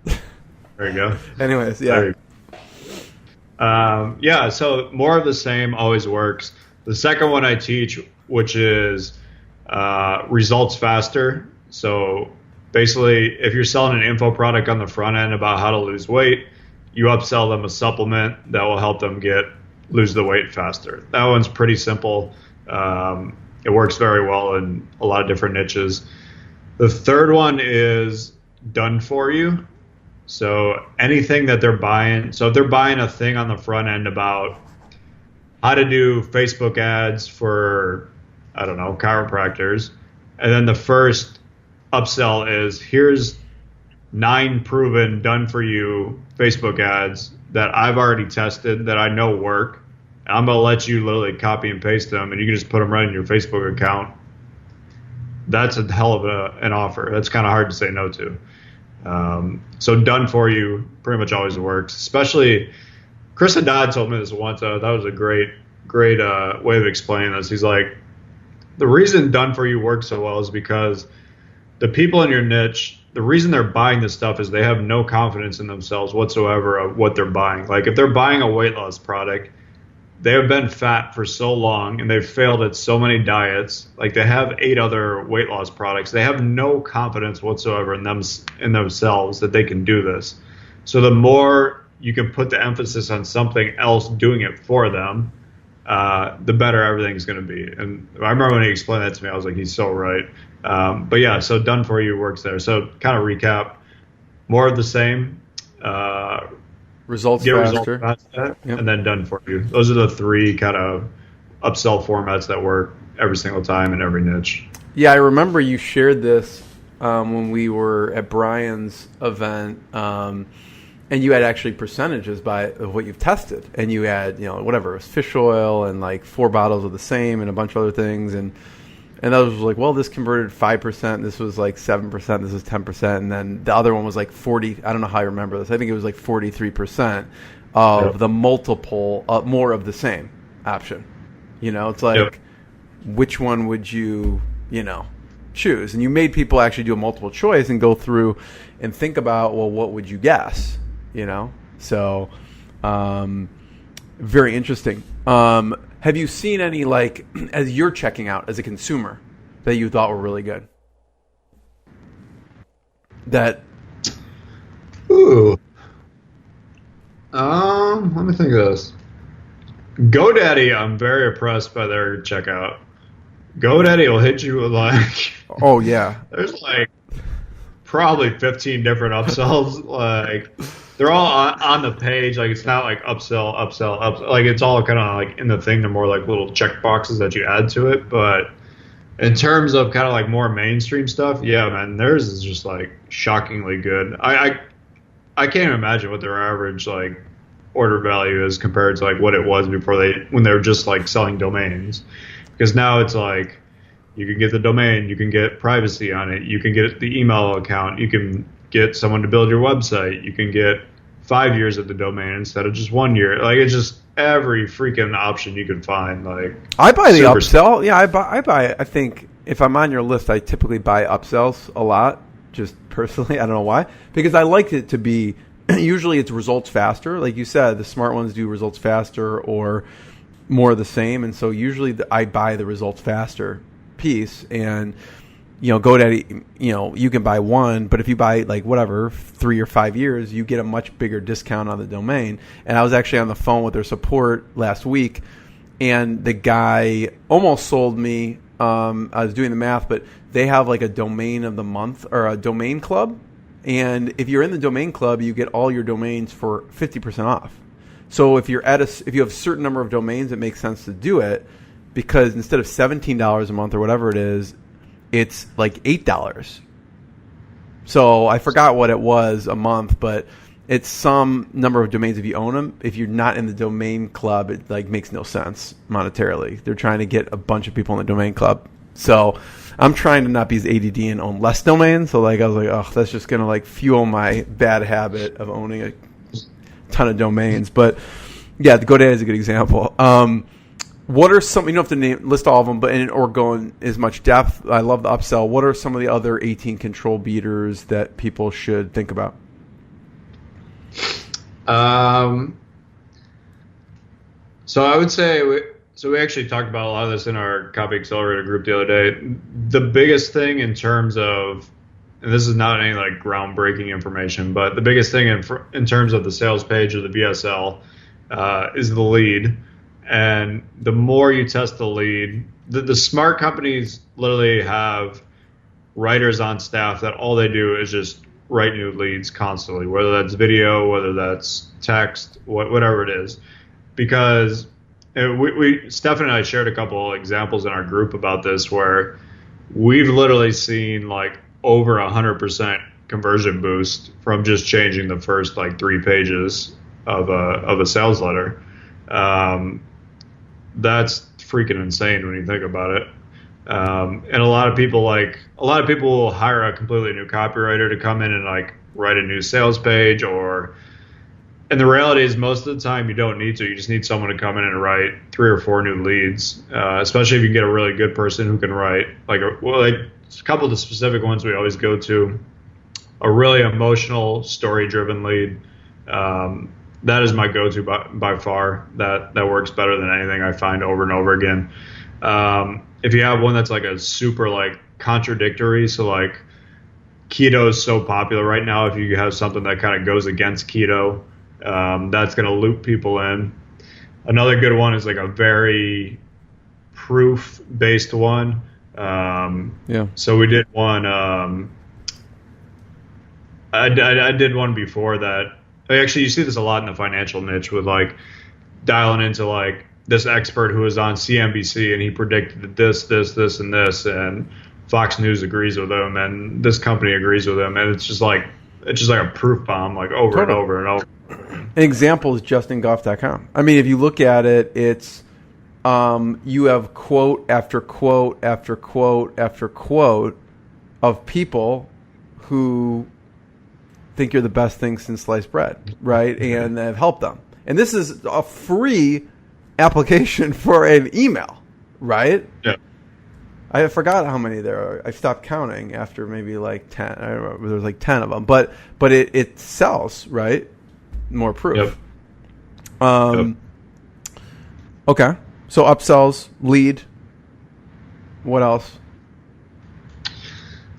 There you go. Anyways, yeah. Yeah, so more of the same always works. The second one I teach, which is results faster. So basically, if you're selling an info product on the front end about how to lose weight, you upsell them a supplement that will help them lose the weight faster. That one's pretty simple. It works very well in a lot of different niches. The third one is done for you. So anything that they're buying. So if they're buying a thing on the front end about how to do Facebook ads for, I don't know, chiropractors, and then the first upsell is, here's 9 proven done for you Facebook ads that I've already tested that I know work. I'm going to let you literally copy and paste them, and you can just put them right in your Facebook account. That's a hell of an offer. That's kind of hard to say no to. So done for you pretty much always works. Especially, Chris Haddad told me this once. That was a great way of explaining this. He's like, the reason done for you works so well is because the people in your niche, the reason they're buying this stuff is they have no confidence in themselves whatsoever of what they're buying. Like, if they're buying a weight loss product, they have been fat for so long and they've failed at so many diets. Like they have 8 other weight loss products. They have no confidence whatsoever in themselves that they can do this. So the more you can put the emphasis on something else doing it for them, the better everything's going to be. And I remember when he explained that to me, I was like, he's so right. But yeah, so done for you works there. So kind of recap, more of the same. Results get faster. Results faster, and then done for you. Those are the 3 kind of upsell formats that work every single time in every niche. Yeah, I remember you shared this when we were at Brian's event, and you had actually percentages of what you've tested, and you had whatever it was, fish oil and like 4 bottles of the same and a bunch of other things, and others was like, well, this converted 5%, this was like 7%, this was 10%, and then the other one was like 40. I don't know how I remember this. I think it was like 43% of the multiple, more of the same option. It's like, which one would you, choose? And you made people actually do a multiple choice and go through and think about, well, what would you guess? So very interesting. Have you seen any, like, as you're checking out as a consumer, that you thought were really good? Ooh. Let me think of this. GoDaddy, I'm very impressed by their checkout. GoDaddy will hit you with like, oh yeah, there's like probably 15 different upsells. Like they're all on the page. Like it's not like upsell. Like it's all kind of like in the thing. They're more like little check boxes that you add to it. But in terms of kind of like more mainstream stuff, yeah, man, theirs is just like shockingly good. I can't even imagine what their average like order value is compared to like what it was before when they were just like selling domains. Because now it's like you can get the domain, you can get privacy on it, you can get the email account, you can get someone to build your website, you can get 5 years of the domain instead of just 1 year. Like it's just every freaking option you can find. Like I buy the upsell. Yeah, I buy. I think if I'm on your list, I typically buy upsells a lot. Just personally, I don't know why, because I like it to be. Usually, it's results faster. Like you said, the smart ones do results faster or more of the same, and so usually I buy the results faster piece. And GoDaddy, you can buy one, but if you buy like whatever 3 or 5 years, you get a much bigger discount on the domain. And I was actually on the phone with their support last week, and the guy almost sold me. I was doing the math, but they have like a domain of the month or a domain club, and if you're in the domain club, you get all your domains for 50% off. So if you have a certain number of domains, it makes sense to do it, because instead of $17 a month or whatever it is, it's like $8. So I forgot what it was a month, but it's some number of domains if you own them. If you're not in the domain club, it like makes no sense monetarily. They're trying to get a bunch of people in the domain club. So I'm trying to not be as ADD and own less domains. So like I was like, oh, that's just gonna like fuel my bad habit of owning a ton of domains. But yeah, the GoDaddy is a good example. What are some? You don't have to list all of them, but or go in as much depth. I love the upsell. What are some of the other 18 control beaters that people should think about? So I would say we actually talked about a lot of this in our Copy Accelerator group the other day. The biggest thing in terms of, and this is not any like groundbreaking information, but the biggest thing in terms of the sales page or the VSL is the lead. And the more you test the lead, the smart companies literally have writers on staff that all they do is just write new leads constantly, whether that's video, whether that's text, whatever it is. Because Stefan and I shared a couple of examples in our group about this where we've literally seen like over 100% conversion boost from just changing the first like 3 pages of a sales letter. That's freaking insane when you think about it. And a lot of people will hire a completely new copywriter to come in and like write a new sales page, and the reality is most of the time you don't need to. You just need someone to come in and write 3 or 4 new leads, especially if you can get a really good person who can write like a couple of the specific ones we always go to, a really emotional, story-driven lead. that is my go-to by far. That works better than anything I find over and over again. If you have one that's like a super like contradictory, so like keto is so popular right now. If you have something that kind of goes against keto, that's going to loop people in. Another good one is like a very proof-based one. So we did one. I did one before that. Actually, you see this a lot in the financial niche with like dialing into like this expert who was on CNBC and he predicted this, and this, and Fox News agrees with him, and this company agrees with him, and it's just like a proof bomb, like over and over and over. An example is justingoff.com. I mean, if you look at it, it's you have quote after quote after quote after quote of people who think you're the best thing since sliced bread, right? And have helped them. And this is a free application for an email, right? Yeah. I forgot how many there are. I stopped counting after maybe like 10. I don't remember. There was like 10 of them. But it sells, right? More proof. Yep. Okay. So upsells, lead. What else?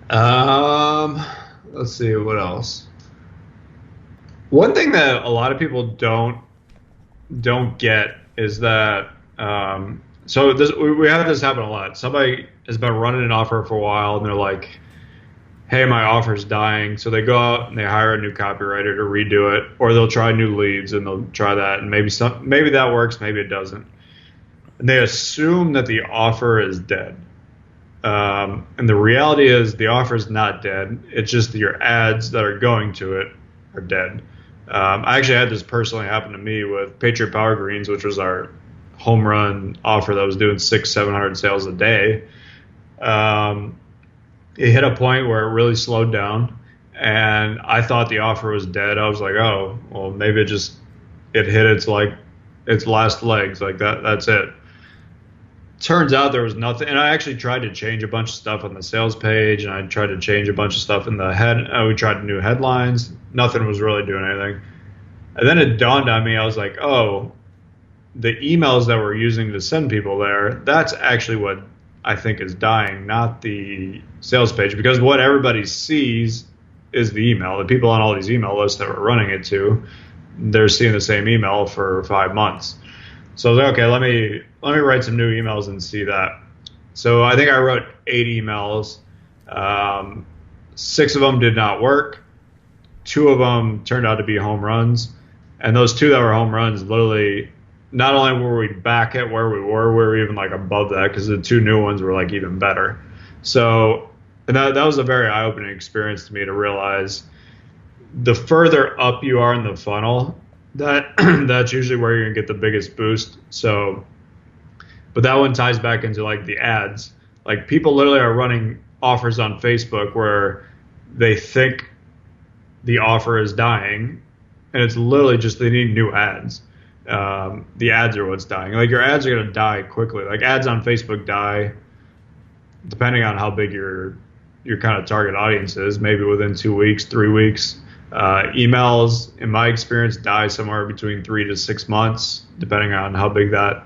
Let's see, what else? One thing that a lot of people don't get is that so we have this happen a lot. Somebody has been running an offer for a while, and they're like, hey, my offer's dying. So they go out and they hire a new copywriter to redo it, or they'll try new leads and they'll try that, and maybe that works, maybe it doesn't. And they assume that the offer is dead. And the reality is the offer is not dead. It's just that your ads that are going to it are dead. I actually had this personally happen to me with Patriot Power Greens, which was our home run offer that was doing 600-700 sales a day. It hit a point where it really slowed down, and I thought the offer was dead. I was like, oh, well, maybe it hit its last legs, like that's it. Turns out there was nothing, and I actually tried to change a bunch of stuff on the sales page, and I tried to change a bunch of stuff in the head. We tried new headlines. Nothing was really doing anything. And then it dawned on me, I was like, oh, the emails that we're using to send people there, that's actually what I think is dying, not the sales page, because what everybody sees is the email. The people on all these email lists that we're running it to, they're seeing the same email for 5 months. So I was like, okay, let me write some new emails and see that. So I think I wrote 8 emails. 6 of them did not work. 2 of them turned out to be home runs. And those 2 that were home runs, literally, not only were we back at where we were even like above that, because the 2 new ones were like even better. So and that was a very eye-opening experience to me, to realize the further up you are in the funnel, that's usually where you're gonna get the biggest boost. So, but that one ties back into like the ads. Like, people literally are running offers on Facebook where they think the offer is dying, and it's literally just they need new ads. The ads are what's dying. Like, your ads are gonna die quickly. Like, ads on Facebook die, depending on how big your kind of target audience is, maybe within 2 weeks, 3 weeks. Emails, in my experience, die somewhere between 3 to 6 months, depending on how big that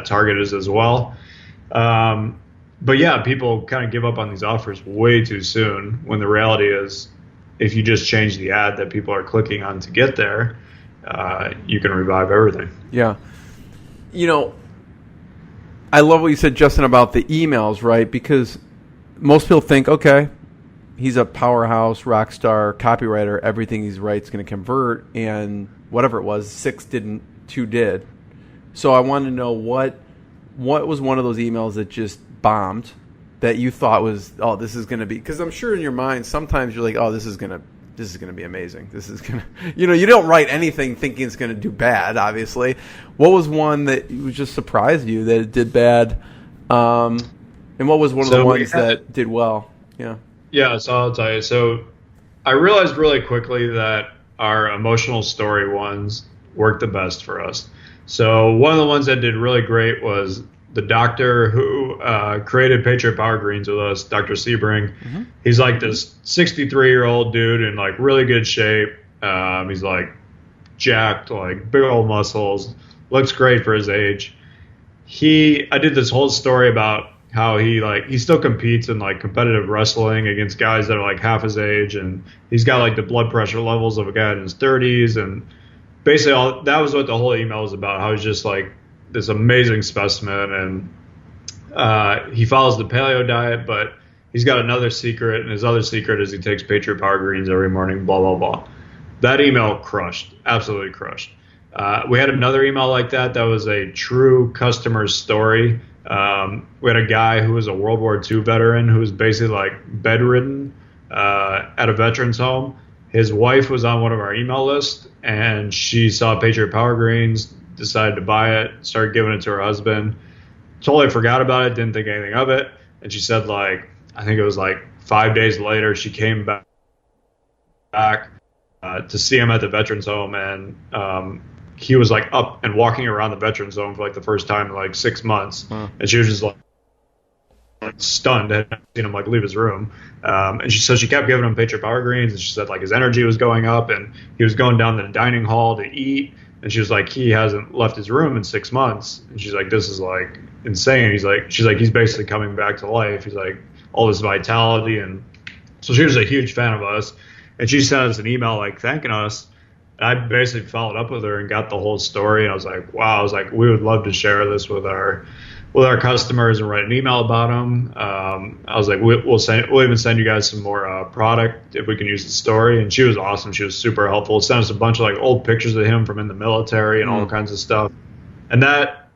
target is as well. But yeah, people kind of give up on these offers way too soon, when the reality is, if you just change the ad that people are clicking on to get there, you can revive everything. Yeah. You know, I love what you said, Justin, about the emails, right? Because most people think, okay, he's a powerhouse, rock star, copywriter. Everything he writes is going to convert, and whatever it was, 6 didn't, 2 did. So I wanted to know what was one of those emails that just bombed, that you thought was, oh, this is going to be, because I'm sure in your mind sometimes you're like, oh, this is going to be amazing. This is going to, you don't write anything thinking it's going to do bad, obviously. What was one that just surprised you that it did bad? And what was one of the ones that did well? Yeah. Yeah, so I'll tell you. So I realized really quickly that our emotional story ones worked the best for us. So one of the ones that did really great was the doctor who created Patriot Power Greens with us, Dr. Sebring. Mm-hmm. He's like this 63-year-old dude in like really good shape. He's like jacked, like big old muscles, looks great for his age. I did this whole story about how he still competes in like competitive wrestling against guys that are like half his age, and he's got like the blood pressure levels of a guy in his 30s, and basically that was what the whole email was about. How he's just like this amazing specimen, and he follows the paleo diet, but he's got another secret, and his other secret is he takes Patriot Power Greens every morning, blah, blah, blah. That email crushed, absolutely crushed. We had another email like that was a true customer story. We had a guy who was a World War II veteran who was basically like bedridden at a veteran's home. His wife was on one of our email lists, and she saw Patriot Power Greens, decided to buy it, started giving it to her husband. Totally forgot about it, didn't think anything of it. And she said, like, I think it was like 5 days later, she came back to see him at the veterans home, and he was like up and walking around the veterans home for like the first time in like 6 months. Wow. And she was just like stunned, had seen him like leave his room. And she kept giving him Patriot Power Greens, and she said like his energy was going up, and he was going down to the dining hall to eat. And she was like, he hasn't left his room in 6 months. And she's like, this is like insane. She's like, he's basically coming back to life. He's like, all this vitality. And so she was a huge fan of us, and she sent us an email like thanking us. And I basically followed up with her and got the whole story. And I was like, wow, I was like, we would love to share this with our customers and write an email about them. I was like, we'll even send you guys some more product if we can use the story. And she was awesome. She was super helpful. Sent us a bunch of like old pictures of him from in the military and all kinds of stuff. And that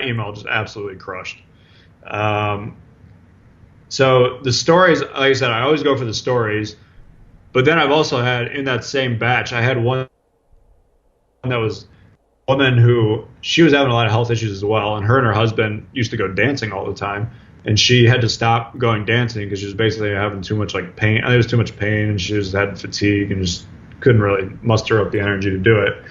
email just absolutely crushed. So the stories, like I said, I always go for the stories, but then I've also had in that same batch, I had one that was a woman who, she was having a lot of health issues as well. And her husband used to go dancing all the time. And she had to stop going dancing because she was basically having too much like pain. There was too much pain, and she just had fatigue and just couldn't really muster up the energy to do it.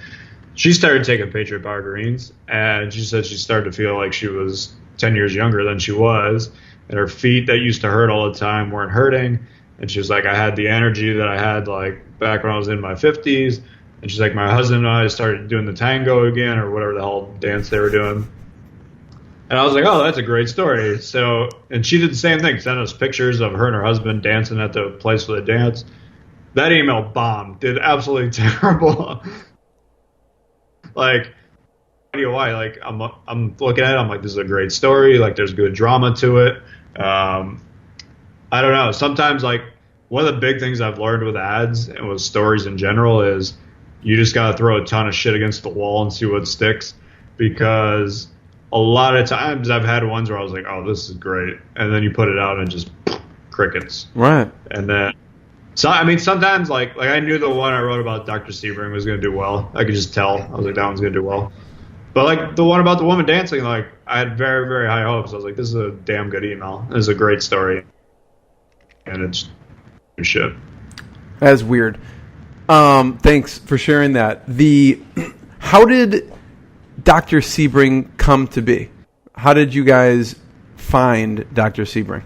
She started taking Patriot Power Greens, and she said she started to feel like she was 10 years younger than she was. And her feet that used to hurt all the time weren't hurting. And she was like, I had the energy that I had like back when I was in my 50s. And she's like, my husband and I started doing the tango again, or whatever the hell dance they were doing. And I was like, oh, that's a great story. So, and she did the same thing, sent us pictures of her and her husband dancing at the place where they dance. That email bombed, did absolutely terrible. Like, why? Like, I'm looking at it, I'm like, this is a great story. Like, there's good drama to it. I don't know. Sometimes, like, one of the big things I've learned with ads and with stories in general is you just got to throw a ton of shit against the wall and see what sticks. Because a lot of times I've had ones where I was like, oh, this is great. And then you put it out and just crickets. Right. And then, so I mean, sometimes, like I knew the one I wrote about Dr. Sebring was going to do well. I could just tell. I was like, that one's going to do well. But, like, the one about the woman dancing, like, I had very, very high hopes. I was like, this is a damn good email. This is a great story. And it's shit. That's weird. Thanks for sharing that. How did Dr. Sebring come to be? How did you guys find Dr. Sebring?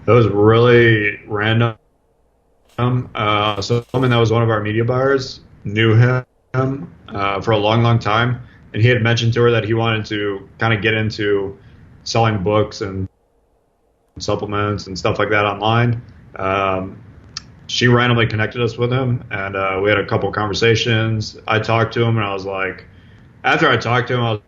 That was really random. So someone that was one of our media buyers knew him for a long, long time. And he had mentioned to her that he wanted to kind of get into selling books and supplements and stuff like that online. She randomly connected us with him, and we had a couple conversations. I talked to him, and I was like, after I talked to him, I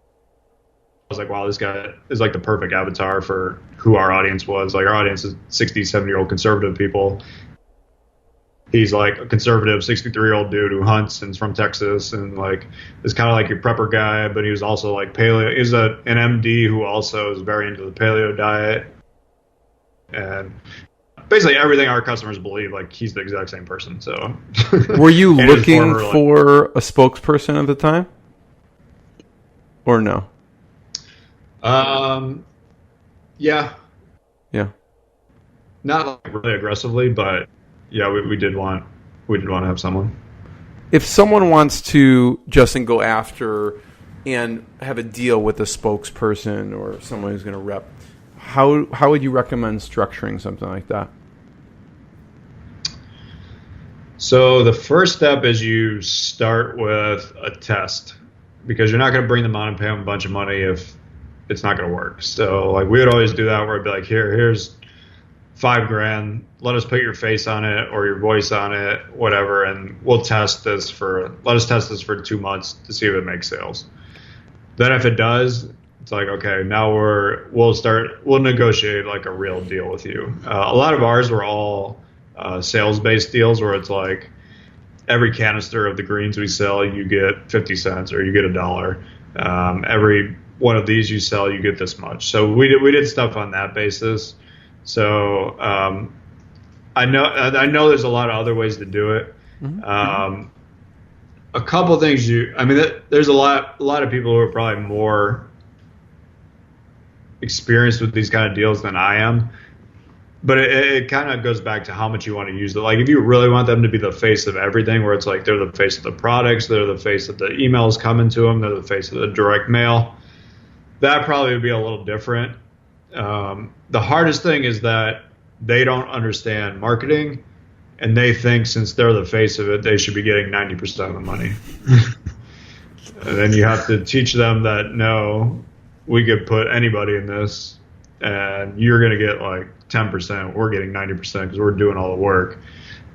was like, wow, this guy is like the perfect avatar for who our audience was. Like, our audience is 60, 70-year-old conservative people. He's like a conservative 63-year-old dude who hunts and is from Texas, and like is kind of like your prepper guy, but he was also like paleo. He's an MD who also is very into the paleo diet, and basically everything our customers believe, like he's the exact same person. So, were you looking for a spokesperson at the time, or no? Yeah, not like really aggressively, but. Yeah, we did want to have someone. If someone wants to, Justin, go after and have a deal with a spokesperson or someone who's going to rep, how would you recommend structuring something like that? So the first step is you start with a test, because you're not going to bring them on and pay them a bunch of money if it's not going to work. So like we would always do that, where it'd be like, here's $5,000. Let us put your face on it or your voice on it, whatever, and let us test this for 2 months to see if it makes sales. Then if it does, it's like, okay, now we'll negotiate like a real deal with you. A lot of ours were all sales-based deals, where it's like every canister of the greens we sell, you get 50 cents or you get $1. Every one of these you sell, you get this much. So we did stuff on that basis. So I know there's a lot of other ways to do it. Mm-hmm. A couple things there's a lot of people who are probably more experienced with these kind of deals than I am. But it kind of goes back to how much you want to use it. Like if you really want them to be the face of everything, where it's like they're the face of the products, they're the face of the emails coming to them, they're the face of the direct mail, that probably would be a little different. The hardest thing is that they don't understand marketing, and they think since they're the face of it, they should be getting 90% of the money. And then you have to teach them that, no, we could put anybody in this, and you're going to get like 10%. We're getting 90% because we're doing all the work.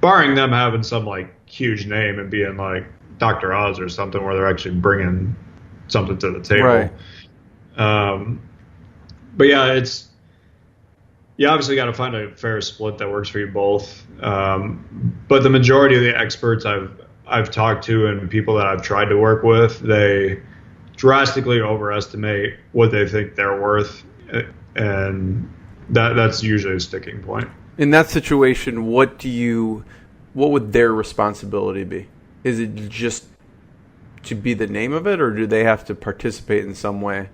Barring them having some like huge name and being like Dr. Oz or something, where they're actually bringing something to the table. Right. But yeah, you obviously got to find a fair split that works for you both. But the majority of the experts I've talked to and people that I've tried to work with, they drastically overestimate what they think they're worth, and that's usually a sticking point. In that situation, what would their responsibility be? Is it just to be the name of it, or do they have to participate in some way?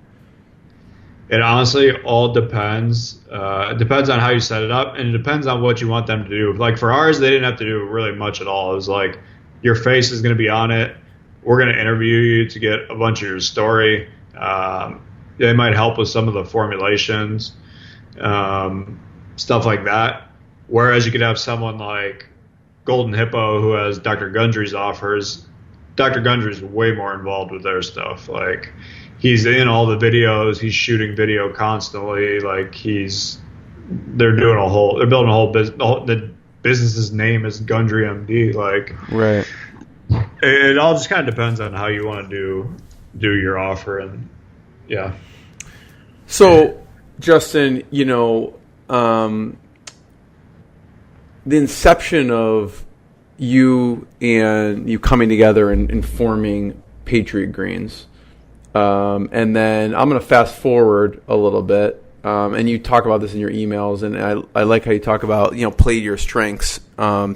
It honestly all depends. It depends on how you set it up, and it depends on what you want them to do. Like for ours, they didn't have to do really much at all. It was like, your face is going to be on it. We're going to interview you to get a bunch of your story. They might help with some of the formulations, stuff like that. Whereas you could have someone like Golden Hippo, who has Dr. Gundry's offers. Dr. Gundry's way more involved with their stuff. Like, he's in all the videos. He's shooting video constantly. Like they're building a whole business. The business's name is Gundry MD. Like, right. It all just kind of depends on how you want to do your offer, and yeah. So, Justin, the inception of you coming together and forming Patriot Greens. And then I'm going to fast forward a little bit, and you talk about this in your emails, and I like how you talk about play to your strengths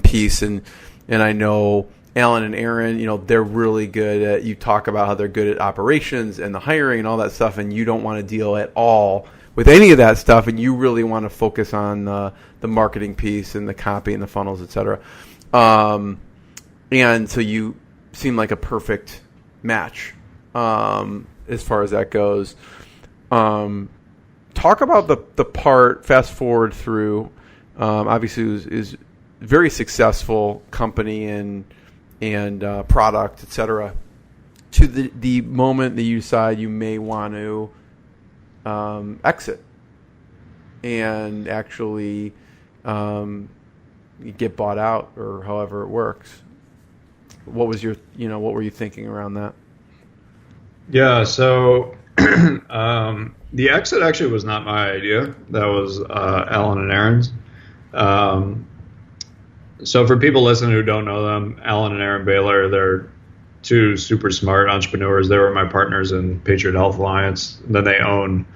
piece, and I know Alan and Aaron, they're really good at, you talk about how they're good at operations and the hiring and all that stuff, and you don't want to deal at all with any of that stuff, and you really want to focus on the marketing piece and the copy and the funnels, etc. And so you seem like a perfect match. As far as that goes, talk about the part, fast forward through, obviously is very successful company and product, etc., to the moment that you decide you may want to exit and actually get bought out, or however it works. What was what were you thinking around that? Yeah, so the exit actually was not my idea. That was Alan and Aaron's. So for people listening who don't know them, Alan and Aaron Baylor, they're two super smart entrepreneurs. They were my partners in Patriot Health Alliance. And then they own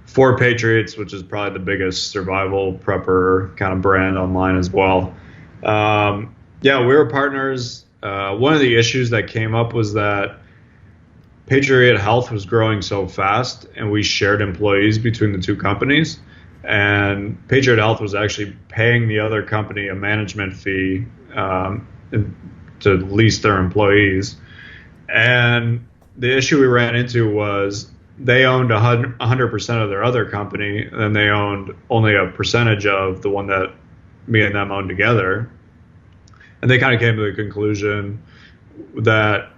4 Patriots, which is probably the biggest survival prepper kind of brand online as well. Yeah, we were partners. One of the issues that came up was that Patriot Health was growing so fast, and we shared employees between the two companies. And Patriot Health was actually paying the other company a management fee to lease their employees. And the issue we ran into was they owned 100% of their other company, and they owned only a percentage of the one that me and them owned together. And they kind of came to the conclusion that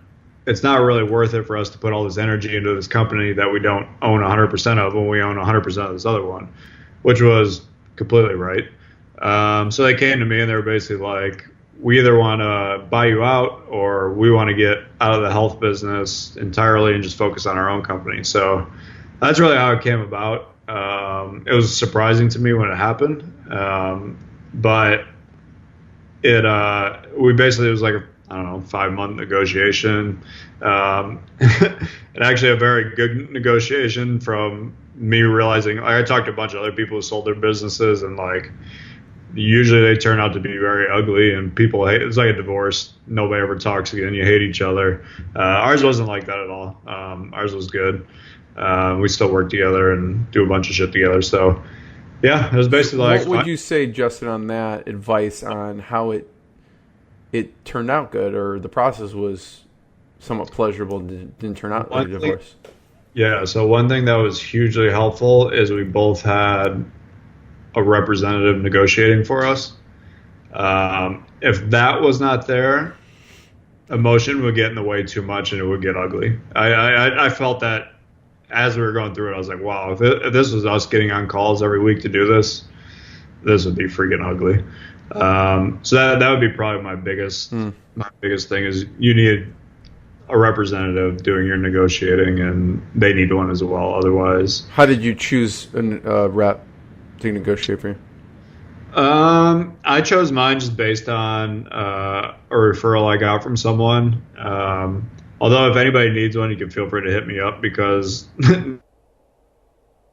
it's not really worth it for us to put all this energy into this company that we don't own 100% of when we own 100% of this other one, which was completely right. So they came to me and they were basically like, we either want to buy you out or we want to get out of the health business entirely and just focus on our own company. So that's really how it came about. It was surprising to me when it happened. But it was like a, I don't know, 5-month negotiation. And actually a very good negotiation from me realizing, like, I talked to a bunch of other people who sold their businesses, and like usually they turn out to be very ugly and people hate. It's like a divorce. Nobody ever talks again. You hate each other. Ours wasn't like that at all. Ours was good. We still work together and do a bunch of shit together. So yeah, it was basically like. What would you say, Justin, on that advice on how it turned out good, or the process was somewhat pleasurable and didn't turn out like a divorce? Yeah, so one thing that was hugely helpful is we both had a representative negotiating for us. If that was not there, emotion would get in the way too much and it would get ugly. I felt that as we were going through it. I was like, wow, if this was us getting on calls every week to do this would be freaking ugly. So that would be probably my biggest thing is you need a representative doing your negotiating, and they need one as well. Otherwise, how did you choose a rep to negotiate for you? I chose mine just based on a referral I got from someone. Although if anybody needs one, you can feel free to hit me up, because the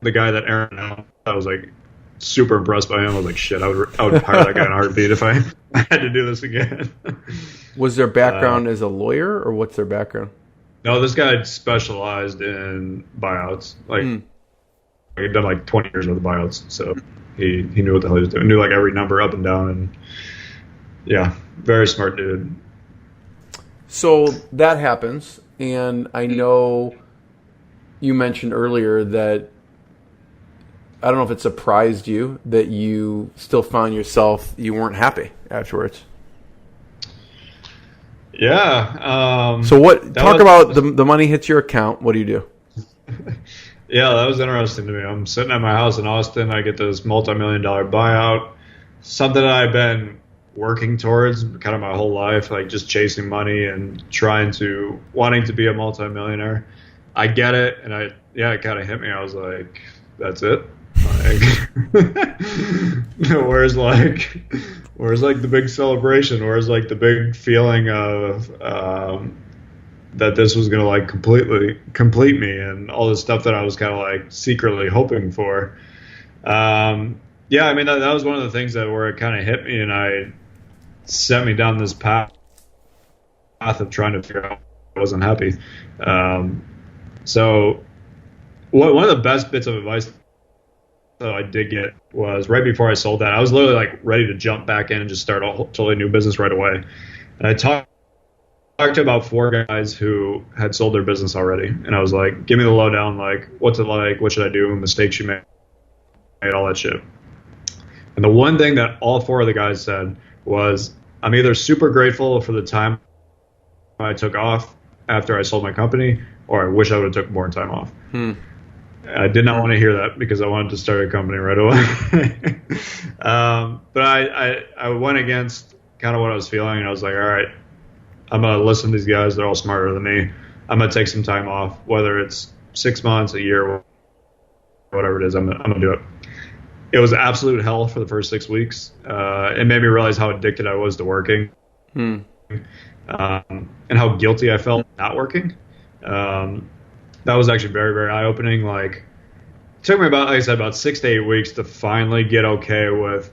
guy that Aaron, I was like super impressed by him. I was like, shit, I would hire that guy in a heartbeat if I had to do this again. Was their background as a lawyer, or what's their background? No, this guy specialized in buyouts. Like he'd done like 20 years worth of buyouts, so he knew what the hell he was doing. Knew like every number up and down, and yeah, very smart dude. So that happens, and I know you mentioned earlier that, I don't know if it surprised you that you still found yourself, you weren't happy afterwards. Yeah. So about the money hits your account. What do you do? Yeah, that was interesting to me. I'm sitting at my house in Austin. I get this multi-million-dollar buyout, something that I've been working towards kind of my whole life, like just chasing money and wanting to be a multi-millionaire. I get it, and it kind of hit me. I was like, that's it. Like, where's the big celebration? Where's like the big feeling of that this was gonna like complete me, and all this stuff that I was kind of like secretly hoping for. Yeah, I mean that was one of the things where it kind of hit me, and I set me down this path of trying to figure out I wasn't happy. So one of the best bits of advice that I did get was right before I sold that. I was literally like ready to jump back in and just start a totally new business right away. And I talked to about 4 guys who had sold their business already. And I was like, give me the lowdown, like, what's it like? What should I do? Mistakes you made, all that shit. And the one thing that all 4 of the guys said was, I'm either super grateful for the time I took off after I sold my company, or I wish I would have took more time off. I did not want to hear that, because I wanted to start a company right away. But I went against kind of what I was feeling, and I was like, all right, I'm going to listen to these guys. They're all smarter than me. I'm going to take some time off, whether it's 6 months, a year, whatever it is, I'm going to do it. It was absolute hell for the first 6 weeks. It made me realize how addicted I was to working, and how guilty I felt not working. That was actually very, very eye-opening. Like, it took me about 6 to 8 weeks to finally get okay with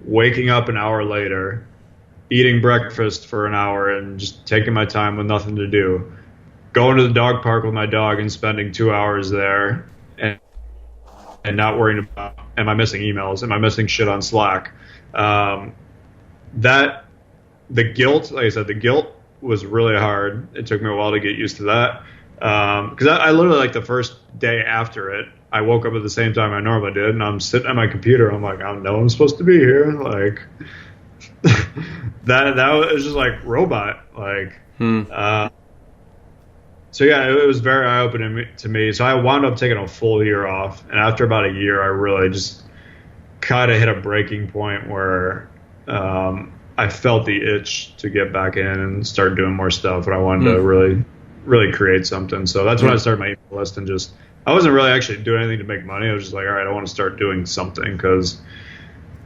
waking up an hour later, eating breakfast for an hour, and just taking my time with nothing to do, going to the dog park with my dog and spending 2 hours there, and not worrying about, am I missing emails? Am I missing shit on Slack? The guilt, like I said, the guilt was really hard. It took me a while to get used to that. Because I literally, like, the first day after it, I woke up at the same time I normally did, and I'm sitting at my computer. I'm like, I know I'm supposed to be here. Like, that was just like robot, like. So yeah, it was very eye-opening to me. So I wound up taking a full year off, and after about a year, I really just kind of hit a breaking point where I felt the itch to get back in and start doing more stuff, and I wanted to really create something. So that's when I started my email list, and just I wasn't really actually doing anything to make money. I was just like, all right, I want to start doing something, because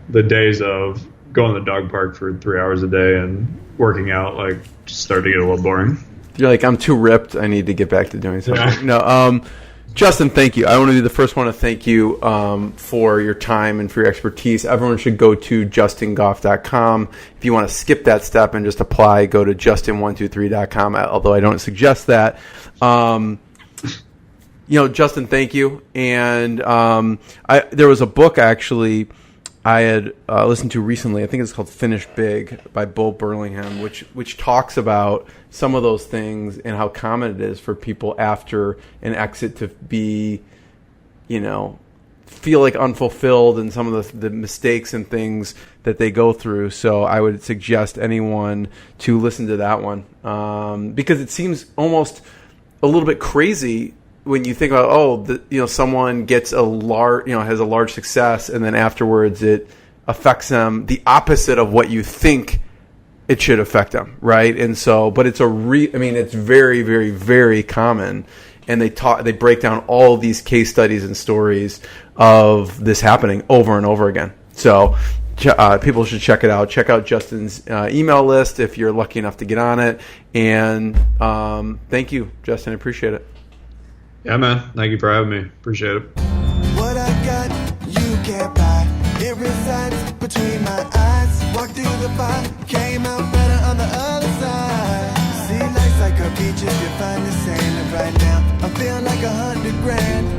the days of going to the dog park for 3 hours a day and working out like just started to get a little boring. You're like, I'm too ripped. I need to get back to doing something. Yeah. No, Justin, thank you. I want to be the first one to thank you for your time and for your expertise. Everyone should go to justingoff.com. If you want to skip that step and just apply, go to justin123.com, although I don't suggest that. Justin, thank you. And there was a book, actually, I had listened to recently. I think it's called Finish Big by Bo Burlingham, which talks about some of those things and how common it is for people after an exit to be, feel like unfulfilled, and some of the mistakes and things that they go through. So I would suggest anyone to listen to that one, because it seems almost a little bit crazy when you think about, someone gets a large, has a large success, and then afterwards it affects them the opposite of what you think it should affect them, right? And so, but it's it's very, very, very common, and they break down all these case studies and stories of this happening over and over again. So people should check it out. Check out Justin's email list if you're lucky enough to get on it. And thank you, Justin. I appreciate it. Yeah, man. Thank you for having me. Appreciate it. What I got, you can't buy. It resides between my eyes. Walked through the fire, came out better on the other side. See, life's like a beach if you find the sand. And right now, I'm feeling like 100 grand.